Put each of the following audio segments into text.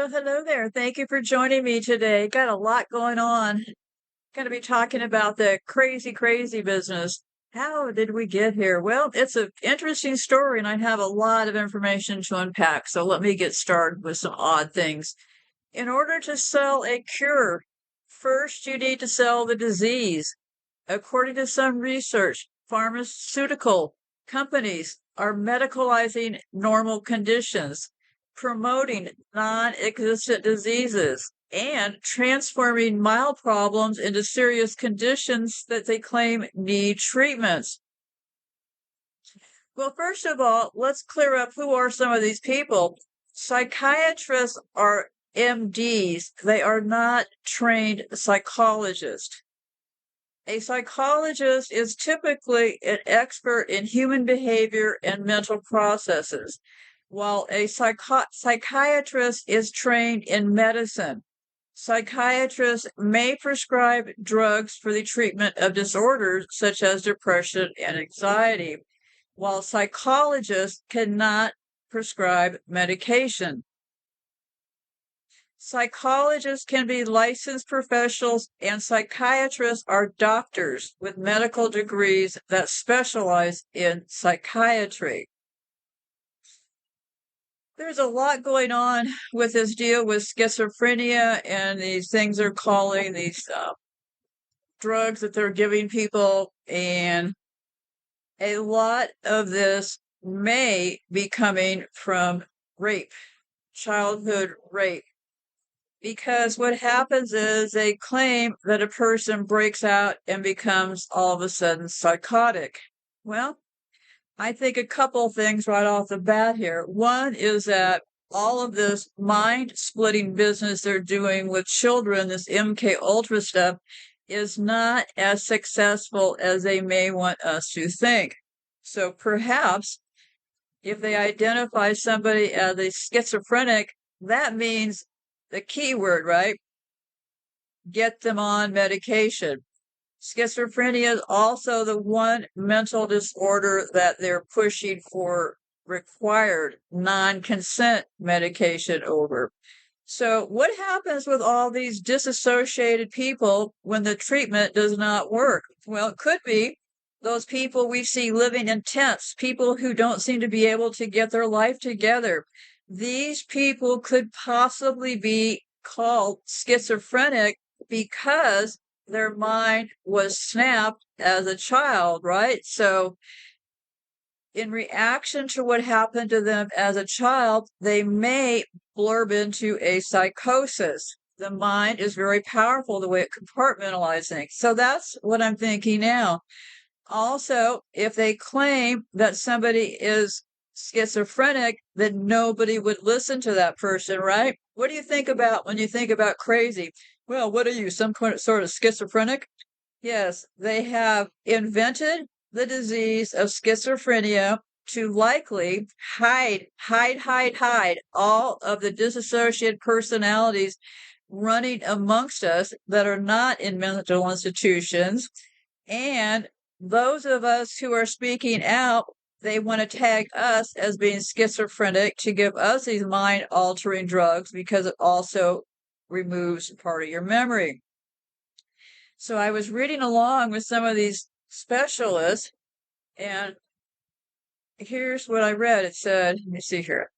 Well, hello there. Thank you for joining me today. Got a lot going on. Going to be talking about the crazy, crazy business. How did we get here? Well, it's an interesting story, and I have a lot of information to unpack. So let me get started with some odd things. In order to sell a cure, first you need to sell the disease. According to some research, pharmaceutical companies are medicalizing normal conditions, promoting non-existent diseases, and transforming mild problems into serious conditions that they claim need treatments. Well, first of all, let's clear up who are some of these people. Psychiatrists are MDs. They are not trained psychologists. A psychologist is typically an expert in human behavior and mental processes, while a psychiatrist is trained in medicine. Psychiatrists may prescribe drugs for the treatment of disorders such as depression and anxiety, while psychologists cannot prescribe medication. Psychologists can be licensed professionals, and psychiatrists are doctors with medical degrees that specialize in psychiatry. There's a lot going on with this deal with schizophrenia and these things they're calling these drugs that they're giving people, and a lot of this may be coming from rape, childhood rape. Because what happens is they claim that a person breaks out and becomes all of a sudden psychotic. Well, I think a couple things right off the bat here. One is that all of this mind-splitting business they're doing with children, this MK Ultra stuff, is not as successful as they may want us to think. So perhaps if they identify somebody as a schizophrenic, that means the key word, right? Get them on medication. Schizophrenia is also the one mental disorder that they're pushing for required non-consent medication over. So what happens with all these disassociated people when the treatment does not work? Well, it could be those people we see living in tents, people who don't seem to be able to get their life together. These people could possibly be called schizophrenic because their mind was snapped as a child, right? So in reaction to what happened to them as a child, they may blurb into a psychosis. The mind is very powerful the way it compartmentalizes things. So that's what I'm thinking now. Also, if they claim that somebody is schizophrenic, then nobody would listen to that person, right? What do you think about when you think about crazy? Well, what are you, some sort of schizophrenic? Yes, they have invented the disease of schizophrenia to likely hide all of the dissociated personalities running amongst us that are not in mental institutions. And those of us who are speaking out, they want to tag us as being schizophrenic to give us these mind-altering drugs because it also removes part of your memory. So I was reading along with some of these specialists, and here's what I read. It said, let me see here.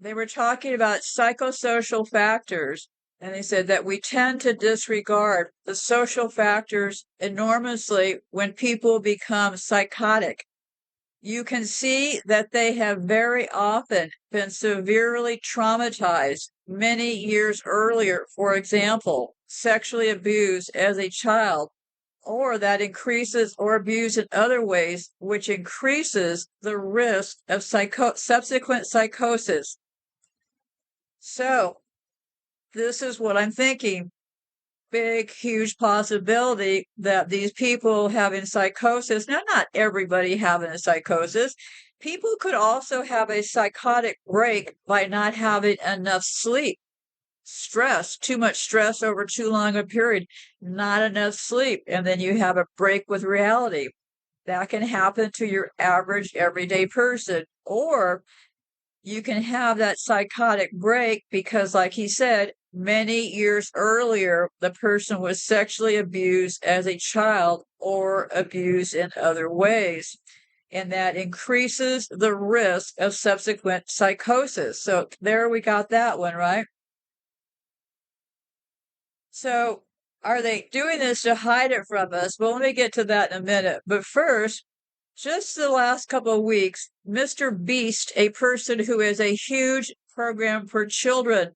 They were talking about psychosocial factors, and they said that we tend to disregard the social factors enormously when people become psychotic. You can see that they have very often been severely traumatized many years earlier, for example, sexually abused as a child, or that increases or abused in other ways, which increases the risk of subsequent psychosis. So this is what I'm thinking. Big, huge possibility that these people having psychosis, now not everybody having a psychosis, people could also have a psychotic break by not having enough sleep. Stress, too much stress over too long a period, not enough sleep, and then you have a break with reality. That can happen to your average everyday person. Or you can have that psychotic break because, like he said, many years earlier, the person was sexually abused as a child or abused in other ways. And that increases the risk of subsequent psychosis. So there we got that one, right? So are they doing this to hide it from us? Well, let me get to that in a minute. But first, just the last couple of weeks, Mr. Beast, a person who has a huge program for children,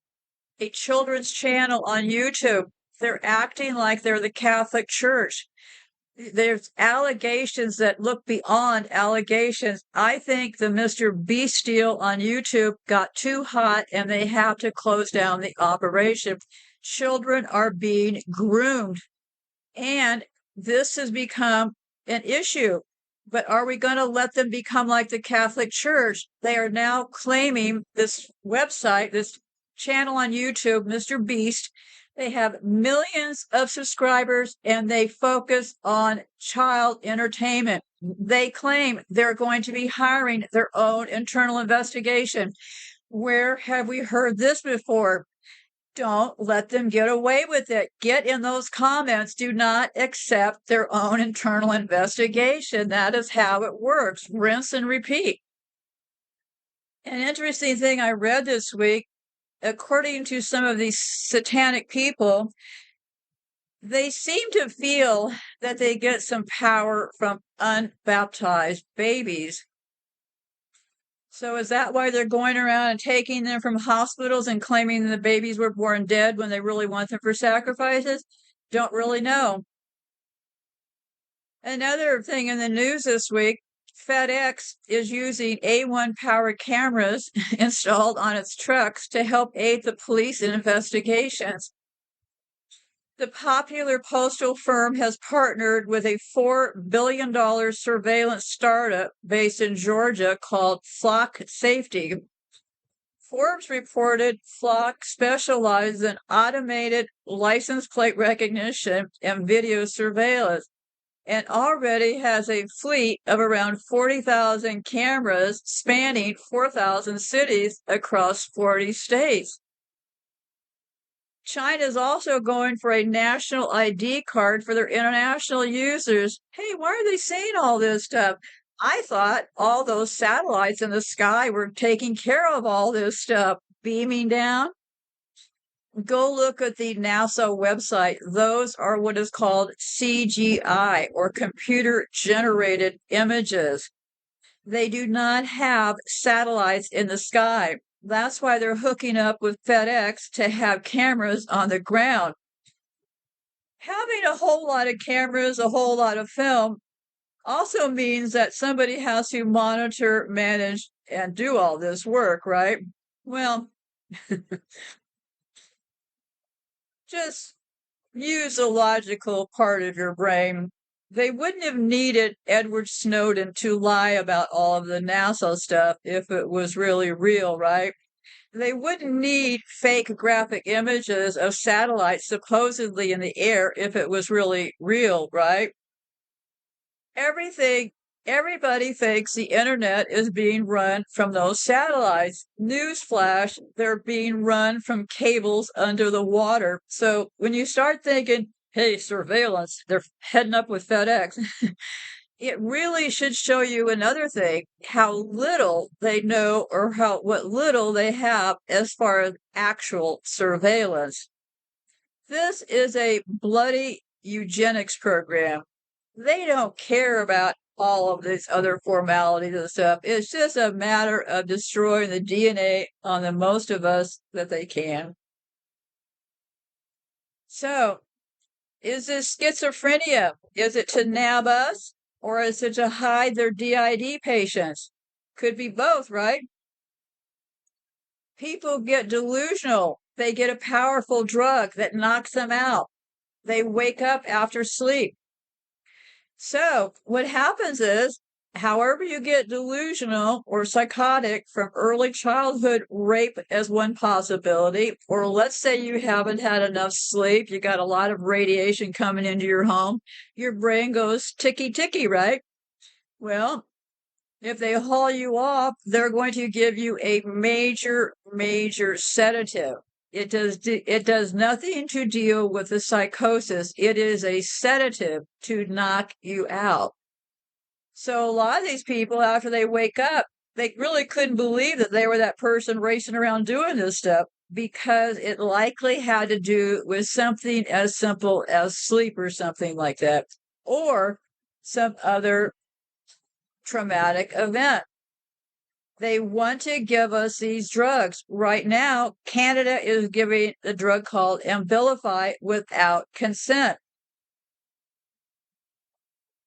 a children's channel on YouTube, they're acting like they're the Catholic Church. There's allegations that look beyond allegations. I think the Mr. Beast deal on YouTube got too hot and they have to close down the operation. Children are being groomed, and this has become an issue. But are we going to let them become like the Catholic Church? They are now claiming this website, this channel on YouTube, Mr. Beast. They have millions of subscribers and they focus on child entertainment. They claim they're going to be hiring their own internal investigation. Where have we heard this before? Don't let them get away with it. Get in those comments. Do not accept their own internal investigation. That is how it works. Rinse and repeat. An interesting thing I read this week, according to some of these satanic people, they seem to feel that they get some power from unbaptized babies. So is that why they're going around and taking them from hospitals and claiming the babies were born dead when they really want them for sacrifices? Don't really know. Another thing in the news this week, FedEx is using A1 powered cameras installed on its trucks to help aid the police in investigations. The popular postal firm has partnered with a $4 billion surveillance startup based in Georgia called Flock Safety. Forbes reported Flock specializes in automated license plate recognition and video surveillance and already has a fleet of around 40,000 cameras spanning 4,000 cities across 40 states. China is also going for a national ID card for their international users. Hey, why are they saying all this stuff? I thought all those satellites in the sky were taking care of all this stuff, beaming down. Go look at the NASA website. Those are what is called CGI, or computer generated images. They do not have satellites in the sky. That's why they're hooking up with FedEx to have cameras on the ground. Having a whole lot of cameras, a whole lot of film, also means that somebody has to monitor, manage, and do all this work, right? Well, just use the logical part of your brain. They wouldn't have needed Edward Snowden to lie about all of the NASA stuff if it was really real, right? They wouldn't need fake graphic images of satellites supposedly in the air if it was really real, right? Everybody thinks the internet is being run from those satellites. Newsflash, they're being run from cables under the water. So when you start thinking, hey, surveillance, they're heading up with FedEx, it really should show you another thing, how little they know or what little they have as far as actual surveillance. This is a bloody eugenics program. They don't care about all of these other formalities and stuff. It's just a matter of destroying the DNA on the most of us that they can. So, is this schizophrenia? Is it to nab us, or is it to hide their DID patients? Could be both, right? People get delusional. They get a powerful drug that knocks them out. They wake up after sleep. So what happens is, however you get delusional or psychotic from early childhood rape as one possibility, or let's say you haven't had enough sleep, you got a lot of radiation coming into your home, your brain goes ticky-ticky, right? Well, If they haul you off, they're going to give you a major sedative. It does nothing to deal with the psychosis. It is a sedative to knock you out. So a lot of these people, after they wake up, they really couldn't believe that they were that person racing around doing this stuff, because it likely had to do with something as simple as sleep or something like that, or some other traumatic event. They want to give us these drugs. Right now, Canada is giving a drug called Abilify without consent.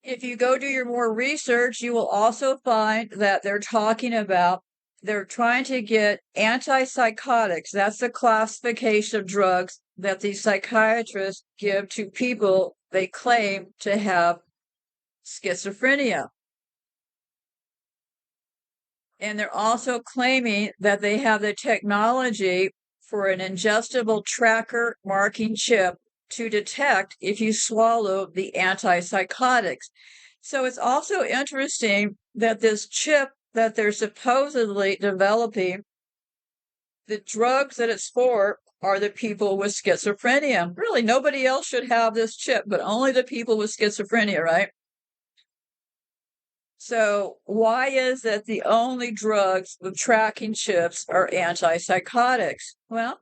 If you go do your more research, you will also find that they're trying to get antipsychotics. That's the classification of drugs that these psychiatrists give to people they claim to have schizophrenia. And they're also claiming that they have the technology for an ingestible tracker marking chip to detect if you swallow the antipsychotics. So it's also interesting that this chip that they're supposedly developing, the drugs that it's for are the people with schizophrenia. Really, nobody else should have this chip, but only the people with schizophrenia, right? So why is it the only drugs with tracking chips are antipsychotics? Well,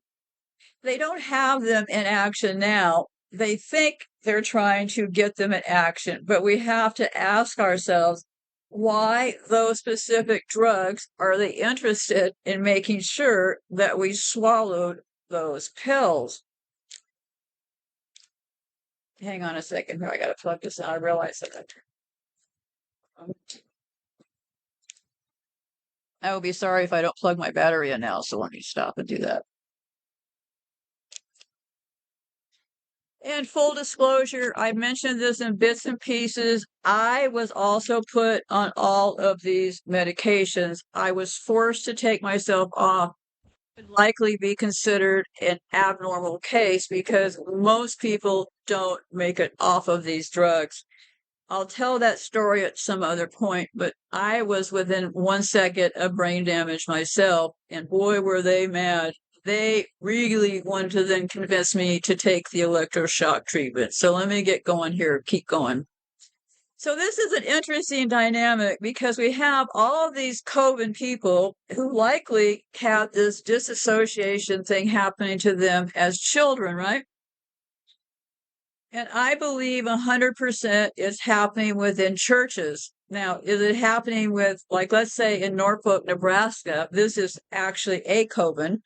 they don't have them in action now. They think they're trying to get them in action, but we have to ask ourselves, why those specific drugs are they interested in making sure that we swallowed those pills? Hang on a second here. I got to plug this in. I realize that I will be sorry if I don't plug my battery in now, so let me stop and do that. And full disclosure, I mentioned this in bits and pieces. I was also put on all of these medications. I was forced to take myself off. Would likely be considered an abnormal case because most people don't make it off of these drugs. I'll tell that story at some other point, but I was within 1 second of brain damage myself, and boy, were they mad. They really wanted to then convince me to take the electroshock treatment. So let me get going here. Keep going. So this is an interesting dynamic because we have all of these COVID people who likely had this disassociation thing happening to them as children, right? And I believe 100% is happening within churches. Now, is it happening with, like, let's say in Norfolk, Nebraska, this is actually a COVID.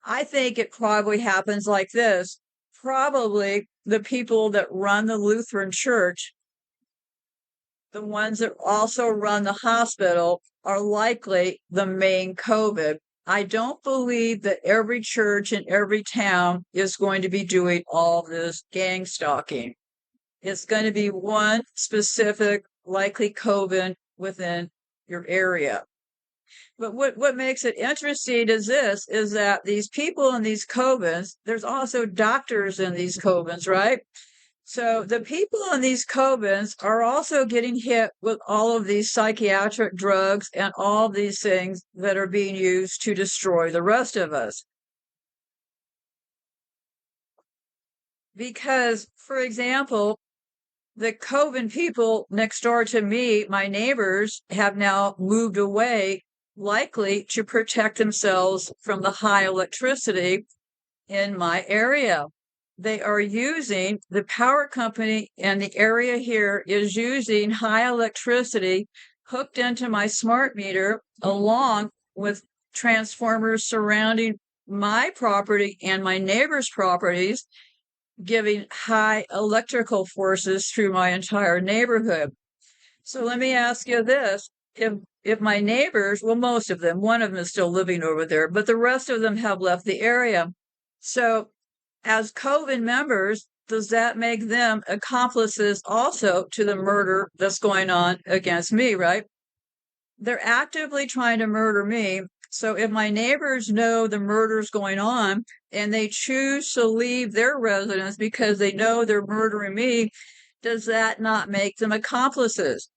I think it probably happens like this. Probably the people that run the Lutheran church, the ones that also run the hospital, are likely the main COVID. I don't believe that every church in every town is going to be doing all this gang stalking. It's going to be one specific, likely COVID within your area. But what makes it interesting is that these people in these covens, there's also doctors in these covens, right? So the people in these covens are also getting hit with all of these psychiatric drugs and all these things that are being used to destroy the rest of us. Because, for example, the coven people next door to me, my neighbors, have now moved away, likely to protect themselves from the high electricity in my area. They are using the power company, and the area here is using high electricity hooked into my smart meter, along with transformers surrounding my property and my neighbors' properties, giving high electrical forces through my entire neighborhood. So let me ask you this. If my neighbors, well, most of them, one of them is still living over there, but the rest of them have left the area. So as COVID members, does that make them accomplices also to the murder that's going on against me, right? They're actively trying to murder me. So if my neighbors know the murder's going on and they choose to leave their residence because they know they're murdering me, does that not make them accomplices?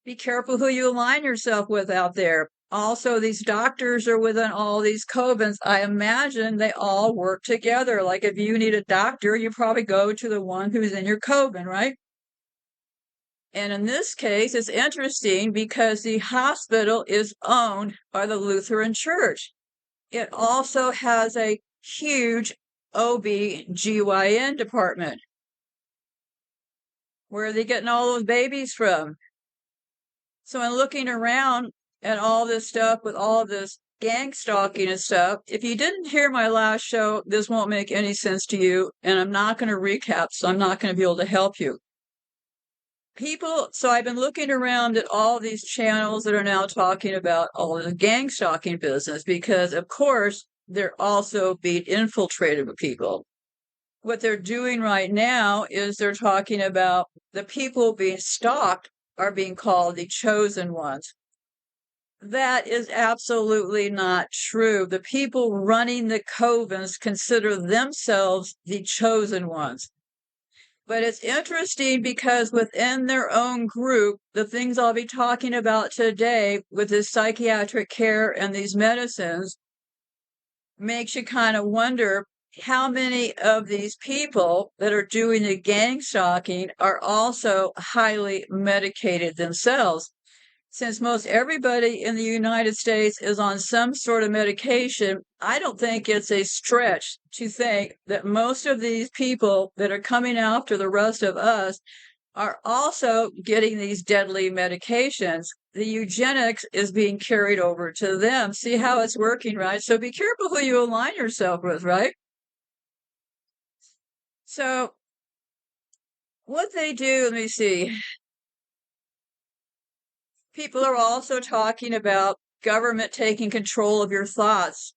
Be careful who you align yourself with out there. Also, these doctors are within all these covens. I imagine they all work together. Like if you need a doctor, you probably go to the one who's in your coven, right? And in this case, it's interesting because the hospital is owned by the Lutheran Church. It also has a huge OB/GYN department. Where are they getting all those babies from? So in looking around at all this stuff with all this gang stalking and stuff, if you didn't hear my last show, this won't make any sense to you, and I'm not going to recap, so I'm not going to be able to help you. So I've been looking around at all these channels that are now talking about all the gang stalking business because, of course, they're also being infiltrated with people. What they're doing right now is they're talking about the people being stalked are being called the chosen ones. That is absolutely not true. The people running the covens consider themselves the chosen ones. But it's interesting because within their own group, the things I'll be talking about today with this psychiatric care and these medicines makes you kind of wonder how many of these people that are doing the gang stalking are also highly medicated themselves. Since most everybody in the United States is on some sort of medication, I don't think it's a stretch to think that most of these people that are coming after the rest of us are also getting these deadly medications. The eugenics is being carried over to them. See how it's working, right? So be careful who you align yourself with, right? So what they do, let me see. People are also talking about government taking control of your thoughts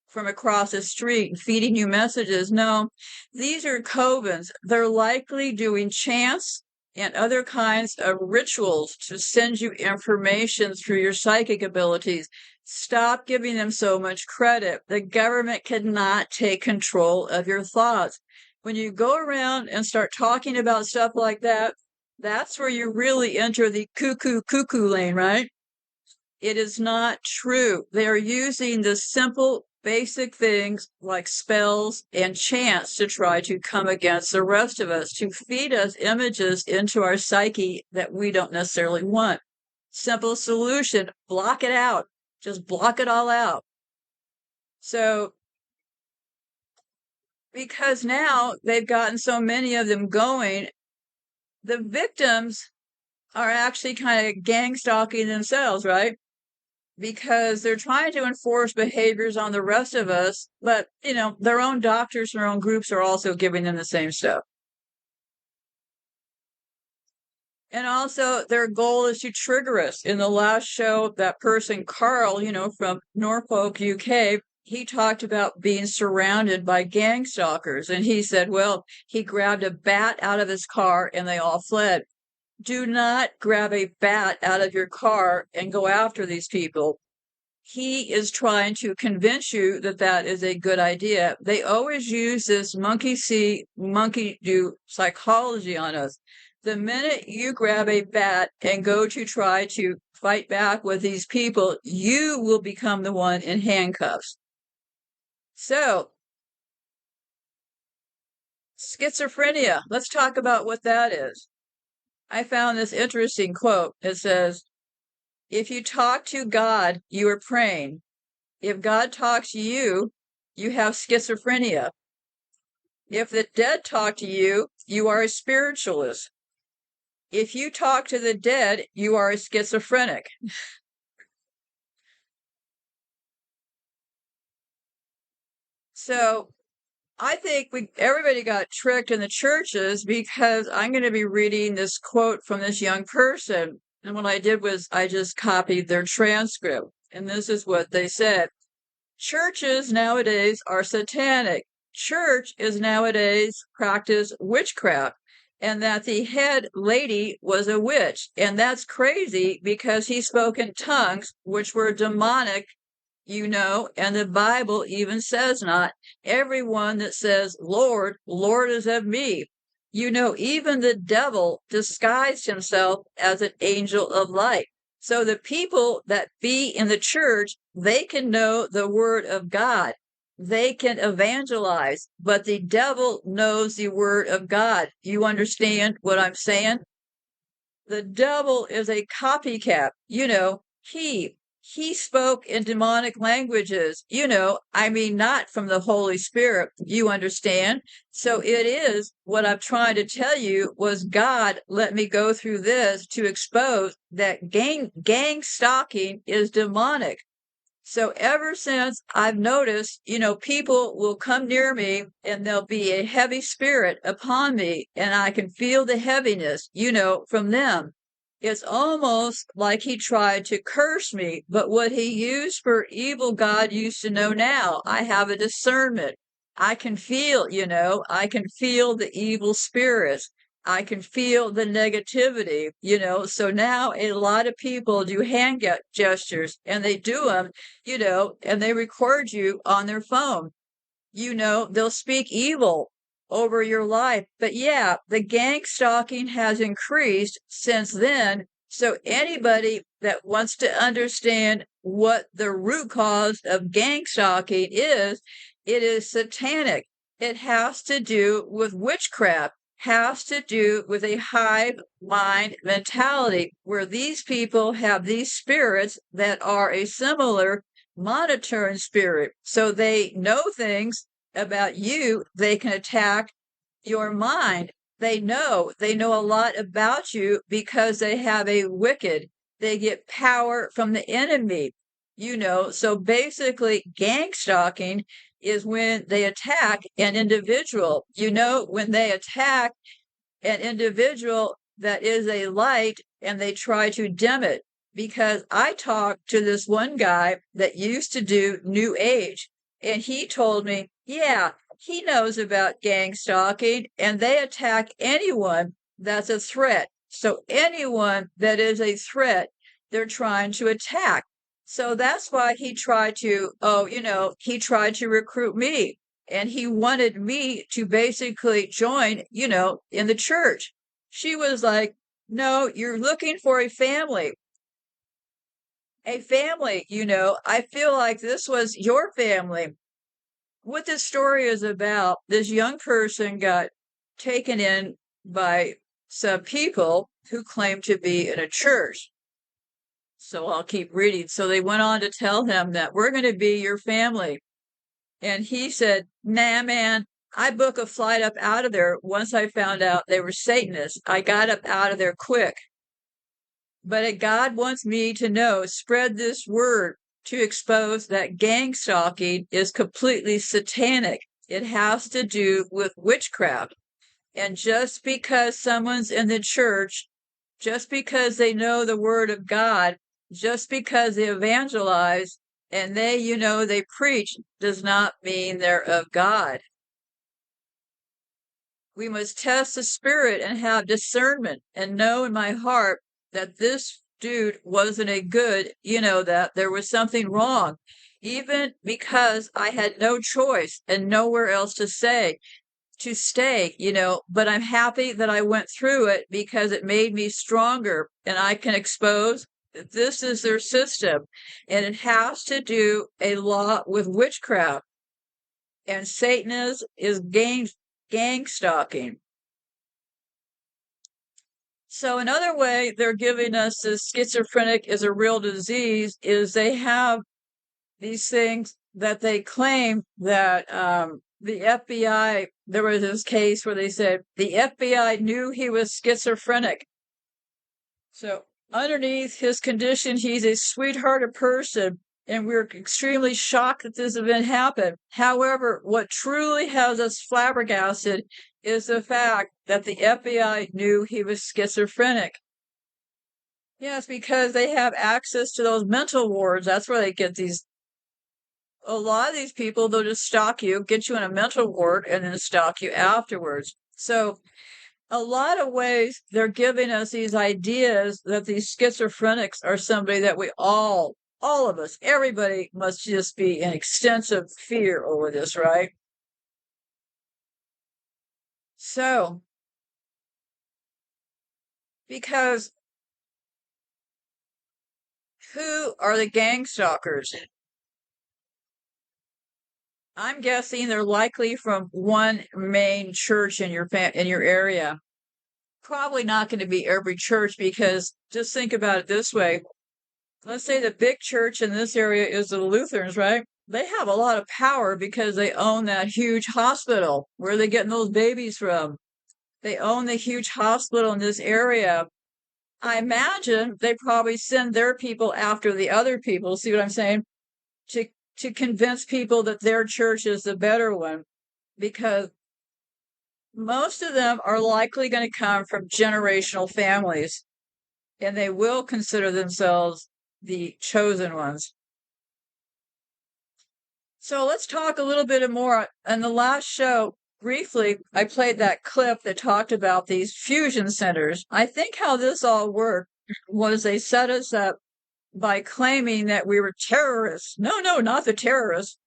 from across the street and feeding you messages. No, these are covens. They're likely doing chants and other kinds of rituals to send you information through your psychic abilities. Stop giving them so much credit. The government cannot take control of your thoughts. When you go around and start talking about stuff like that, that's where you really enter the cuckoo lane, right? It is not true. They are using the simple, basic things like spells and chants to try to come against the rest of us, to feed us images into our psyche that we don't necessarily want. Simple solution, block it out. Just block it all out. So, because now they've gotten so many of them going, the victims are actually kind of gang stalking themselves, right? Because they're trying to enforce behaviors on the rest of us, but, their own doctors and their own groups are also giving them the same stuff. And also, their goal is to trigger us. In the last show, that person, Carl, from Norfolk, UK, he talked about being surrounded by gang stalkers. And he said, well, he grabbed a bat out of his car and they all fled. Do not grab a bat out of your car and go after these people. He is trying to convince you that that is a good idea. They always use this monkey see, monkey do psychology on us. The minute you grab a bat and go to try to fight back with these people, you will become the one in handcuffs. So, schizophrenia. Let's talk about what that is. I found this interesting quote. It says, if you talk to God, you are praying. If God talks to you, you have schizophrenia. If the dead talk to you, you are a spiritualist. If you talk to the dead, you are a schizophrenic. So I think everybody got tricked in the churches because I'm going to be reading this quote from this young person. And what I did was I just copied their transcript. And this is what they said. Churches nowadays are satanic. Church is nowadays practice witchcraft. And that the head lady was a witch. And that's crazy because he spoke in tongues, which were demonic, and the Bible even says not. Everyone that says, Lord, Lord is of me. Even the devil disguised himself as an angel of light. So the people that be in the church, they can know the word of God. They can evangelize, but the devil knows the word of God. You understand what I'm saying? The devil is a copycat. He spoke in demonic languages, not from the Holy Spirit. You understand? So it is what I'm trying to tell you was God let me go through this to expose that gang stalking is demonic. So ever since I've noticed, people will come near me and there'll be a heavy spirit upon me and I can feel the heaviness, from them. It's almost like he tried to curse me, but what he used for evil, God used to know now. I have a discernment. I can feel, I can feel the evil spirits. I can feel the negativity, So now a lot of people do hand gestures and they do them, and they record you on their phone. They'll speak evil over your life. But yeah, the gang stalking has increased since then. So anybody that wants to understand what the root cause of gang stalking is, it is satanic. It has to do with witchcraft, has to do with a hive mind mentality where these people have these spirits that are a similar monitoring spirit. So they know things about you. They can attack your mind. They know a lot about you because they have a wicked. They get power from the enemy, So basically, gang stalking is when they attack an individual. When they attack an individual that is a light and they try to dim it. Because I talked to this one guy that used to do New Age, and he told me, yeah, he knows about gang stalking and they attack anyone that's a threat. So anyone that is a threat, they're trying to attack. So that's why he tried to, he tried to recruit me and he wanted me to basically join, in the church. She was like, no, you're looking for a family. A family, I feel like this was your family. What this story is about, this young person got taken in by some people who claim to be in a church. So I'll keep reading. So they went on to tell him that we're going to be your family. And he said, nah, man, I booked a flight up out of there once I found out they were Satanists. I got up out of there quick. But God wants me to know, spread this word to expose that gang stalking is completely satanic. It has to do with witchcraft. And just because someone's in the church, just because they know the word of God, just because they evangelize and they preach, does not mean they're of God. We must test the spirit and have discernment and know in my heart that this dude wasn't a good, that there was something wrong, even because I had no choice and nowhere else to stay, but I'm happy that I went through it because it made me stronger and I can expose that this is their system and it has to do a lot with witchcraft and Satanism is gang stalking. So another way they're giving us this schizophrenic is a real disease is they have these things that they claim that the FBI, there was this case where they said the FBI knew he was schizophrenic. So underneath his condition, he's a sweethearted person, and we're extremely shocked that this event happened. However, what truly has us flabbergasted is the fact that the FBI knew he was schizophrenic. Yes, because they have access to those mental wards. That's where they get these. A lot of these people, they'll just stalk you, get you in a mental ward, and then stalk you afterwards. So a lot of ways they're giving us these ideas that these schizophrenics are somebody that we all of us, everybody must just be in extensive fear over this, right? So Because who are the gang stalkers? I'm guessing they're likely from one main church in your area. Probably not going to be every church, because just think about it this way. Let's say the big church in this area is the Lutherans, right? They have a lot of power because they own that huge hospital. Where are they getting those babies from? They own the huge hospital in this area. I imagine they probably send their people after the other people. See what I'm saying? To convince people that their church is the better one, because most of them are likely going to come from generational families, and they will consider themselves the chosen ones. So let's talk a little bit more. In the last show, briefly, I played that clip that talked about these fusion centers. I think how this all worked was they set us up by claiming that we were terrorists. No, not the terrorists.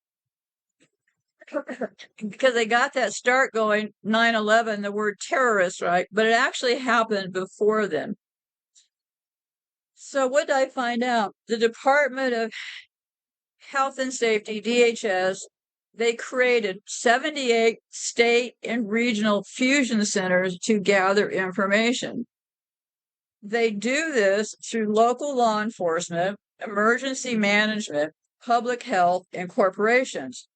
Because they got that start going, 9/11, the word terrorist, right? But it actually happened before then. So what did I find out? The Department of Health and Safety, DHS, they created 78 state and regional fusion centers to gather information. They do this through local law enforcement, emergency management, public health, and corporations.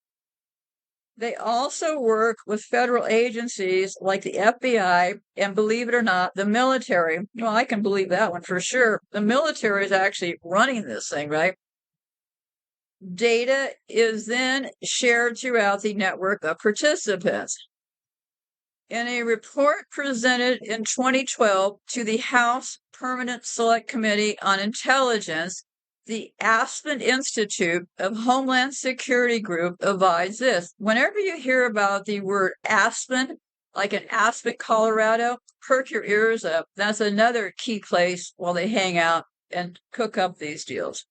They also work with federal agencies like the FBI and, believe it or not, the military. Well, I can believe that one for sure. The military is actually running this thing, right? Data is then shared throughout the network of participants. In a report presented in 2012 to the House Permanent Select Committee on Intelligence, the Aspen Institute of Homeland Security Group advised this. Whenever you hear about the word Aspen, like in Aspen, Colorado, perk your ears up. That's another key place while they hang out and cook up these deals.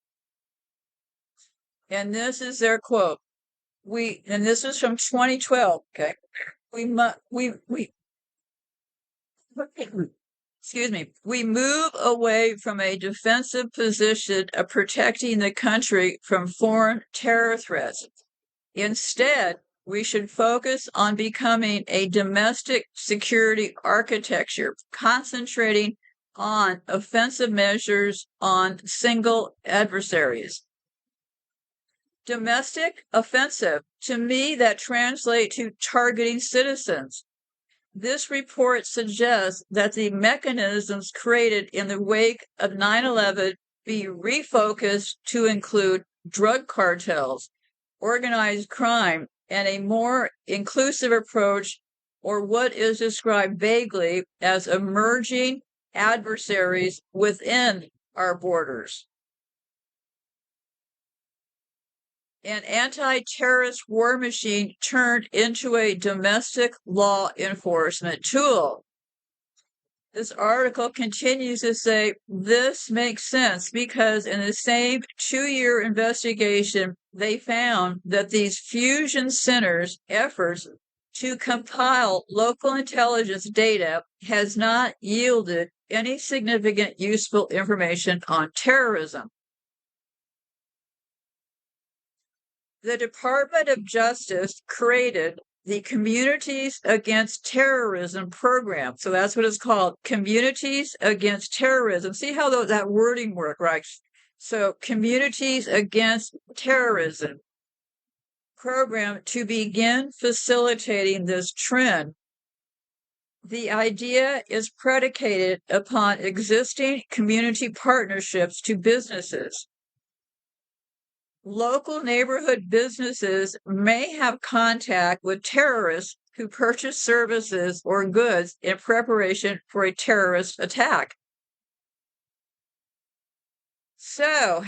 And this is their quote. And this is from 2012, okay? Excuse me, we move away from a defensive position of protecting the country from foreign terror threats. Instead, we should focus on becoming a domestic security architecture, concentrating on offensive measures on single adversaries. Domestic offensive, to me, that translates to targeting citizens. This report suggests that the mechanisms created in the wake of 9/11 be refocused to include drug cartels, organized crime, and a more inclusive approach, or what is described vaguely as emerging adversaries within our borders. An anti-terrorist war machine turned into a domestic law enforcement tool. This article continues to say this makes sense because in the same 2-year investigation, they found that these fusion centers' efforts to compile local intelligence data has not yielded any significant useful information on terrorism. The Department of Justice created the Communities Against Terrorism program. So that's what it's called, Communities Against Terrorism. See how that wording works, right? So Communities Against Terrorism program to begin facilitating this trend. The idea is predicated upon existing community partnerships to businesses. Local neighborhood businesses may have contact with terrorists who purchase services or goods in preparation for a terrorist attack. So,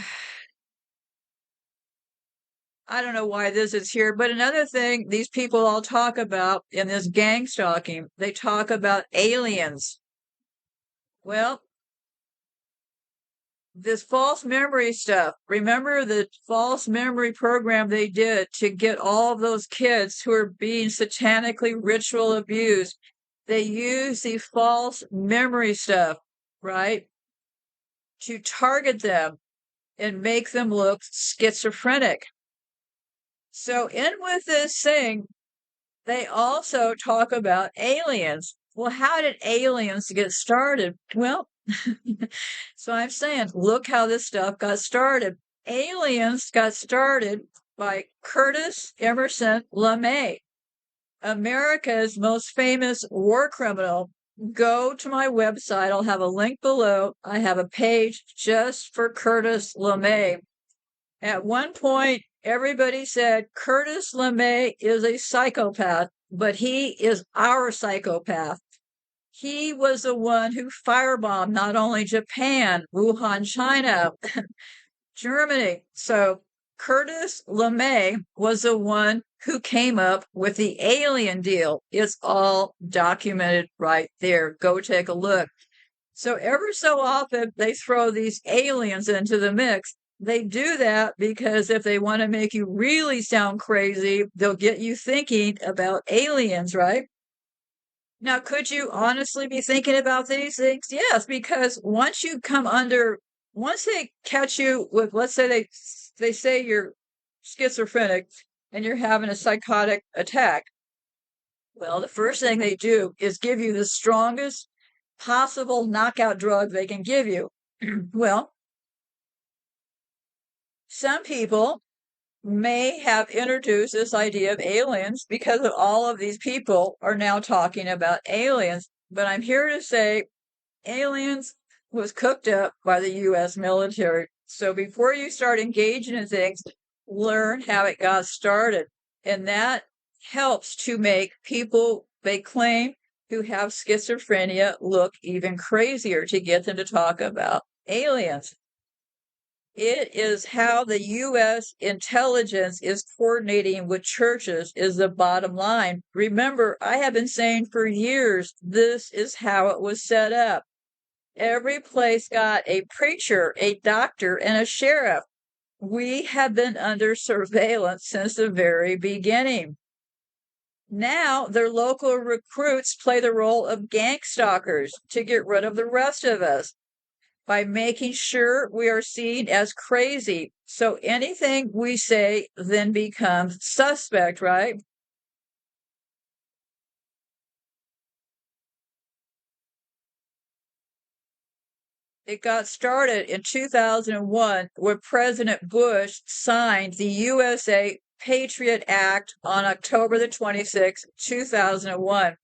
I don't know why this is here, but another thing these people all talk about in this gang stalking, they talk about aliens. Well, this false memory stuff. Remember the false memory program they did to get all of those kids who are being satanically ritual abused? They used the false memory stuff. right? To target them and make them look schizophrenic. So in with this thing, they also talk about aliens. Well, how did aliens get started? Well, so I'm saying, look how this stuff got started. Aliens got started by Curtis Emerson LeMay, America's most famous war criminal. Go to my website. I'll have a link below. I have a page just for Curtis LeMay. At one point, everybody said Curtis LeMay is a psychopath, but he is our psychopath. He was the one who firebombed not only Japan, Wuhan, China, Germany. So Curtis LeMay was the one who came up with the alien deal. It's all documented right there. Go take a look. So ever so often they throw these aliens into the mix. They do that because if they want to make you really sound crazy, they'll get you thinking about aliens, right? Now, could you honestly be thinking about these things? Yes, because once they catch you with, let's say they say you're schizophrenic and you're having a psychotic attack. Well, the first thing they do is give you the strongest possible knockout drug they can give you. Well, some people may have introduced this idea of aliens because of all of these people are now talking about aliens. But I'm here to say aliens was cooked up by the U.S. military. So before you start engaging in things, learn how it got started. And that helps to make people they claim who have schizophrenia look even crazier to get them to talk about aliens. It is how the U.S. intelligence is coordinating with churches is the bottom line. Remember, I have been saying for years, this is how it was set up. Every place got a preacher, a doctor, and a sheriff. We have been under surveillance since the very beginning. Now, their local recruits play the role of gang stalkers to get rid of the rest of us by making sure we are seen as crazy. So anything we say then becomes suspect, right? It got started in 2001 when President Bush signed the USA Patriot Act on October the 26th, 2001,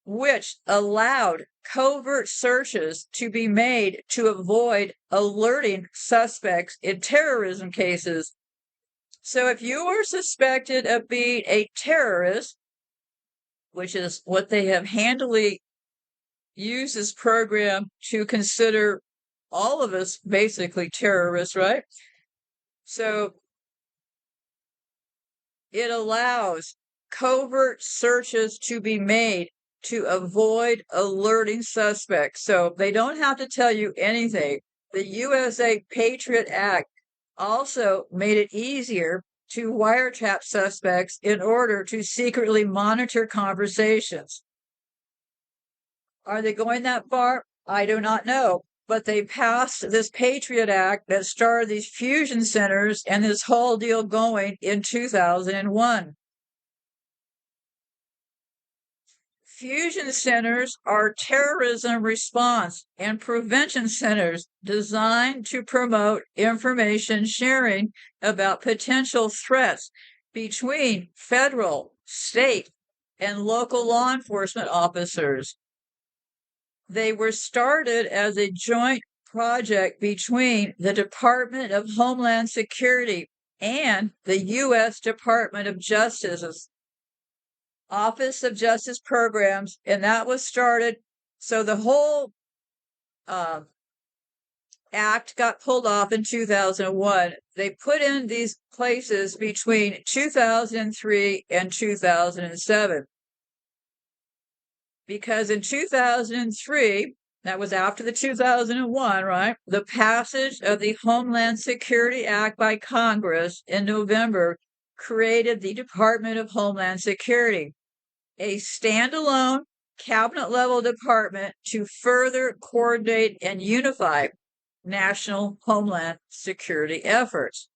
which allowed covert searches to be made to avoid alerting suspects in terrorism cases. So if you are suspected of being a terrorist, which is what they have handily used this program to consider all of us basically terrorists, right? So it allows covert searches to be made to avoid alerting suspects. So they don't have to tell you anything. The USA Patriot Act also made it easier to wiretap suspects in order to secretly monitor conversations. Are they going that far? I do not know. But they passed this Patriot Act that started these fusion centers and this whole deal going in 2001. Fusion centers are terrorism response and prevention centers designed to promote information sharing about potential threats between federal, state, and local law enforcement officers. They were started as a joint project between the Department of Homeland Security and the U.S. Department of Justice's Office of Justice Programs, and that was started. So the whole act got pulled off in 2001. They put in these places between 2003 and 2007. Because in 2003, that was after the 2001, right? The passage of the Homeland Security Act by Congress in November created the Department of Homeland Security, a standalone cabinet-level department to further coordinate and unify national homeland security efforts.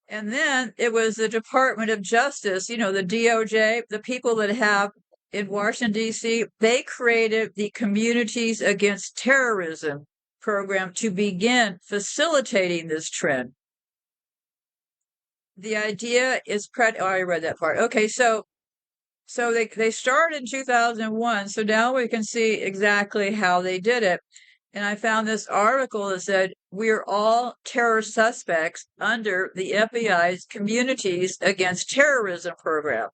And then it was the Department of Justice, the DOJ, the people that have in Washington, D.C., they created the Communities Against Terrorism program to begin facilitating this trend. The idea is I already read that part. Okay, so they started in 2001, so now we can see exactly how they did it. And I found this article that said, we're all terror suspects under the FBI's Communities Against Terrorism program.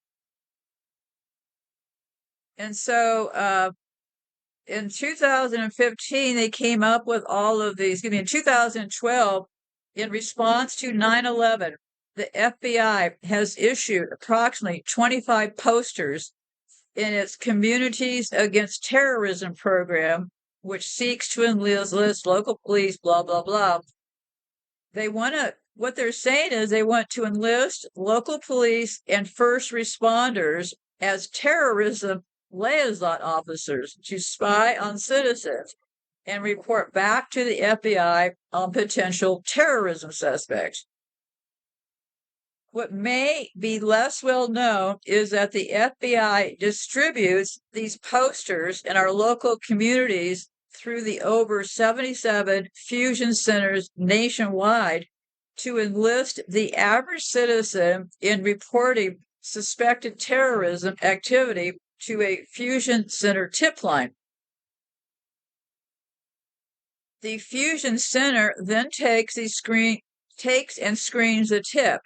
And so in 2015, they came up with all of these. In 2012, in response to 9/11, the FBI has issued approximately 25 posters in its Communities Against Terrorism program, which seeks to enlist local police, blah, blah, blah. What they're saying is they want to enlist local police and first responders as terrorism liaison officers to spy on citizens and report back to the FBI on potential terrorism suspects. What may be less well known is that the FBI distributes these posters in our local communities through the over 77 fusion centers nationwide to enlist the average citizen in reporting suspected terrorism activity to a fusion center tip line. The fusion center then takes and screens the tip.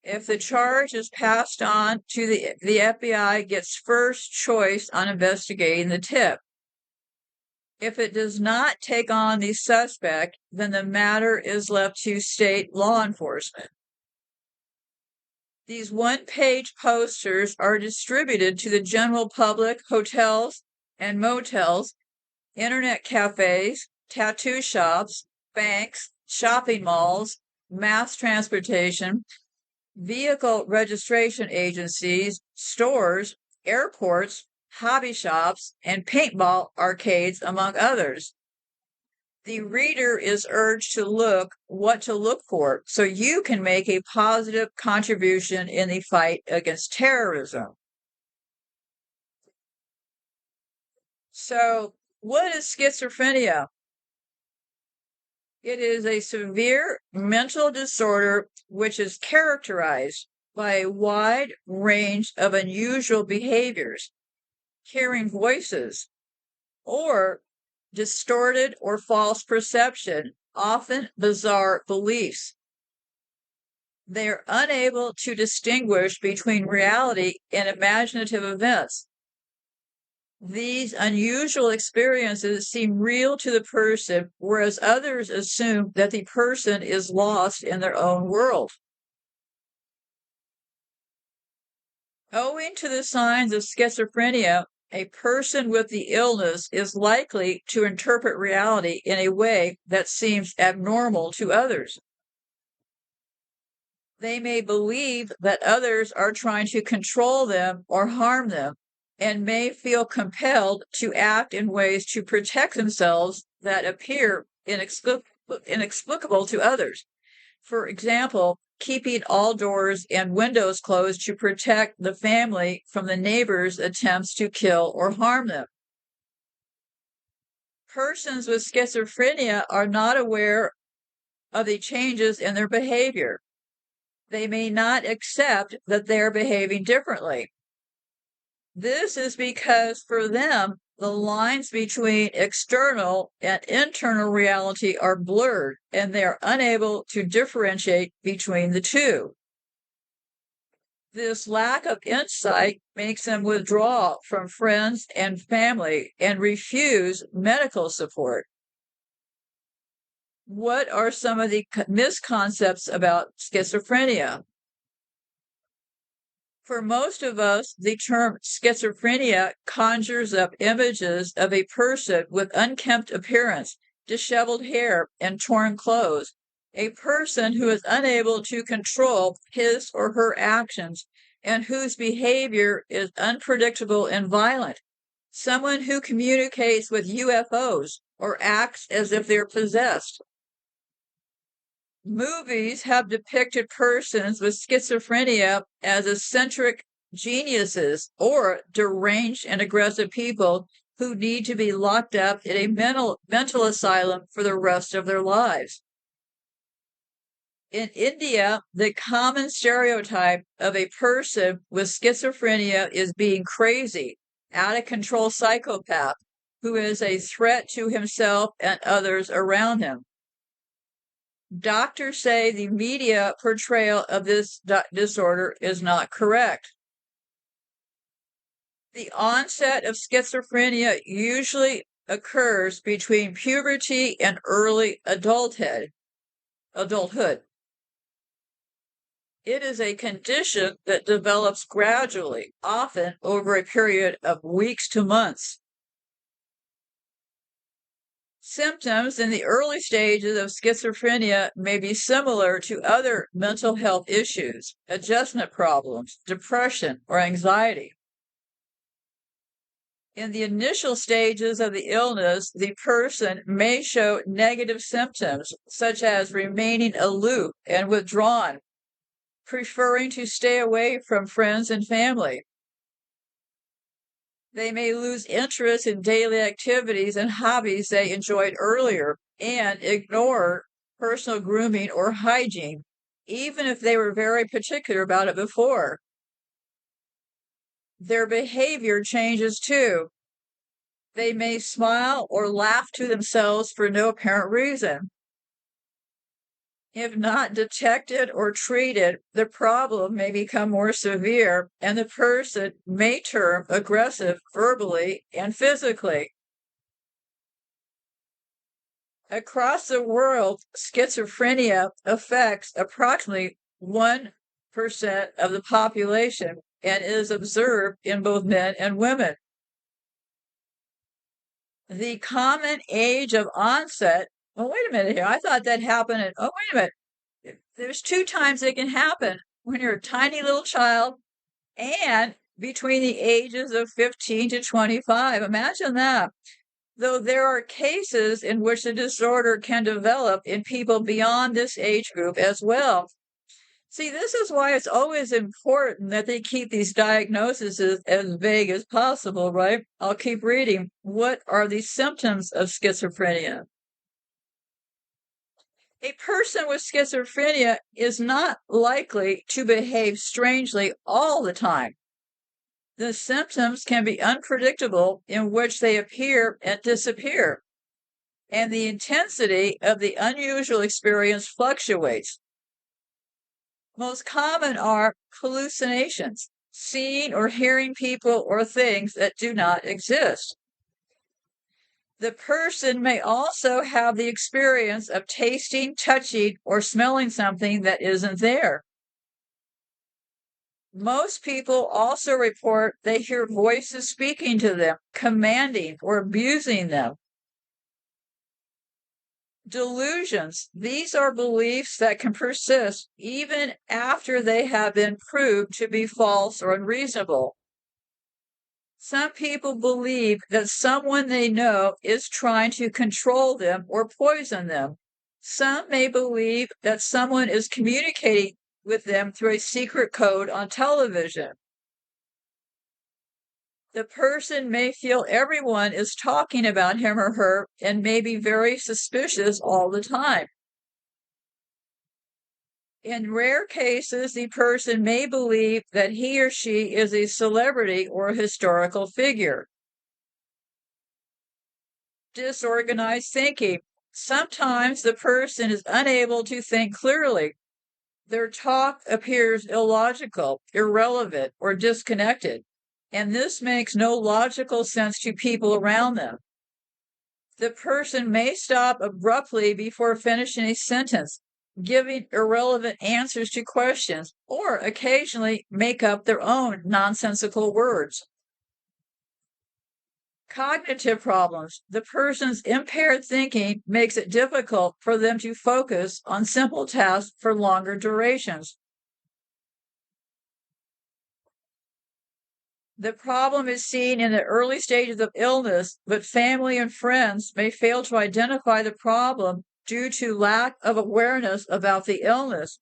If the charge is passed on to the FBI, gets first choice on investigating the tip. If it does not take on the suspect, then the matter is left to state law enforcement. These one-page posters are distributed to the general public, hotels and motels, internet cafes, tattoo shops, banks, shopping malls, mass transportation, vehicle registration agencies, stores, airports, hobby shops, and paintball arcades, among others. The reader is urged to look for so you can make a positive contribution in the fight against terrorism. So, what is schizophrenia? It is a severe mental disorder which is characterized by a wide range of unusual behaviors, hearing voices, or distorted or false perception, often bizarre beliefs. They are unable to distinguish between reality and imaginative events. These unusual experiences seem real to the person, whereas others assume that the person is lost in their own world. Owing to the signs of schizophrenia, a person with the illness is likely to interpret reality in a way that seems abnormal to others. They may believe that others are trying to control them or harm them, and may feel compelled to act in ways to protect themselves that appear inexplicable to others. For example, keeping all doors and windows closed to protect the family from the neighbors' attempts to kill or harm them. Persons with schizophrenia are not aware of the changes in their behavior. They may not accept that they are behaving differently. This is because for them, the lines between external and internal reality are blurred, and they are unable to differentiate between the two. This lack of insight makes them withdraw from friends and family and refuse medical support. What are some of the misconceptions about schizophrenia? For most of us, the term schizophrenia conjures up images of a person with unkempt appearance, disheveled hair, and torn clothes, a person who is unable to control his or her actions and whose behavior is unpredictable and violent. Someone who communicates with UFOs or acts as if they're possessed. Movies have depicted persons with schizophrenia as eccentric geniuses or deranged and aggressive people who need to be locked up in a mental asylum for the rest of their lives. In India, the common stereotype of a person with schizophrenia is being crazy, out of control psychopath who is a threat to himself and others around him. Doctors say the media portrayal of this disorder is not correct. The onset of schizophrenia usually occurs between puberty and early adulthood. It is a condition that develops gradually, often over a period of weeks to months. Symptoms in the early stages of schizophrenia may be similar to other mental health issues, adjustment problems, depression, or anxiety. In the initial stages of the illness, the person may show negative symptoms, such as remaining aloof and withdrawn, preferring to stay away from friends and family. They may lose interest in daily activities and hobbies they enjoyed earlier and ignore personal grooming or hygiene, even if they were very particular about it before. Their behavior changes too. They may smile or laugh to themselves for no apparent reason. If not detected or treated, the problem may become more severe and the person may turn aggressive verbally and physically. Across the world, schizophrenia affects approximately 1% of the population and is observed in both men and women. The common age of onset. Oh, wait a minute here. I thought that happened at, oh, wait a minute. There's 2 times it can happen when you're a tiny little child and between the ages of 15 to 25. Imagine that. Though there are cases in which the disorder can develop in people beyond this age group as well. See, this is why it's always important that they keep these diagnoses as vague as possible, right? I'll keep reading. What are the symptoms of schizophrenia? A person with schizophrenia is not likely to behave strangely all the time. The symptoms can be unpredictable in which they appear and disappear, and the intensity of the unusual experience fluctuates. Most common are hallucinations, seeing or hearing people or things that do not exist. The person may also have the experience of tasting, touching, or smelling something that isn't there. Most people also report they hear voices speaking to them, commanding or abusing them. Delusions. These are beliefs that can persist even after they have been proved to be false or unreasonable. Some people believe that someone they know is trying to control them or poison them. Some may believe that someone is communicating with them through a secret code on television. The person may feel everyone is talking about him or her and may be very suspicious all the time. In rare cases, the person may believe that he or she is a celebrity or a historical figure. Disorganized thinking. Sometimes the person is unable to think clearly. Their talk appears illogical, irrelevant, or disconnected, and this makes no logical sense to people around them. The person may stop abruptly before finishing a sentence, giving irrelevant answers to questions, or occasionally make up their own nonsensical words. Cognitive problems. The person's impaired thinking makes it difficult for them to focus on simple tasks for longer durations. The problem is seen in the early stages of illness, but family and friends may fail to identify the problem due to lack of awareness about the illness.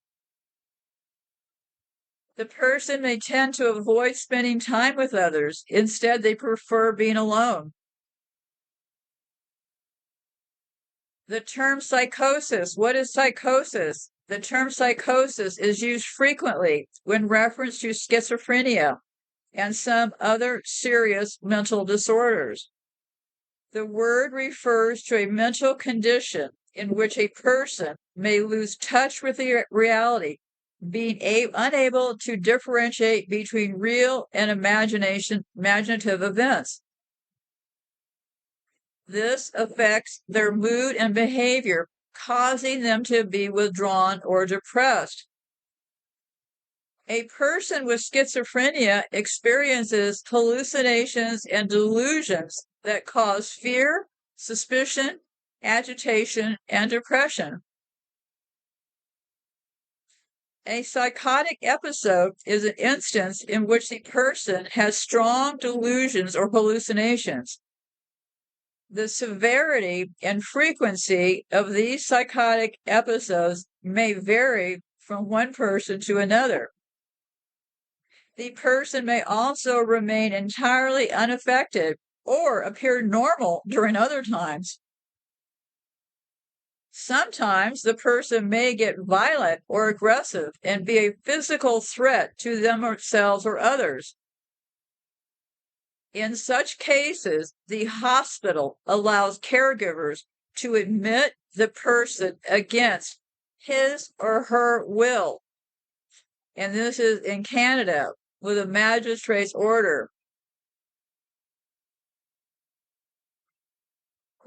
The person may tend to avoid spending time with others. Instead, they prefer being alone. The term psychosis. What is psychosis? The term psychosis is used frequently when reference to schizophrenia and some other serious mental disorders. The word refers to a mental condition in which a person may lose touch with the reality, being unable to differentiate between real and imaginative events. This affects their mood and behavior, causing them to be withdrawn or depressed. A person with schizophrenia experiences hallucinations and delusions that cause fear, suspicion, agitation, and depression. A psychotic episode is an instance in which the person has strong delusions or hallucinations. The severity and frequency of these psychotic episodes may vary from one person to another. The person may also remain entirely unaffected or appear normal during other times. Sometimes the person may get violent or aggressive and be a physical threat to themselves or others. In such cases, the hospital allows caregivers to admit the person against his or her will. And this is in Canada with a magistrate's order.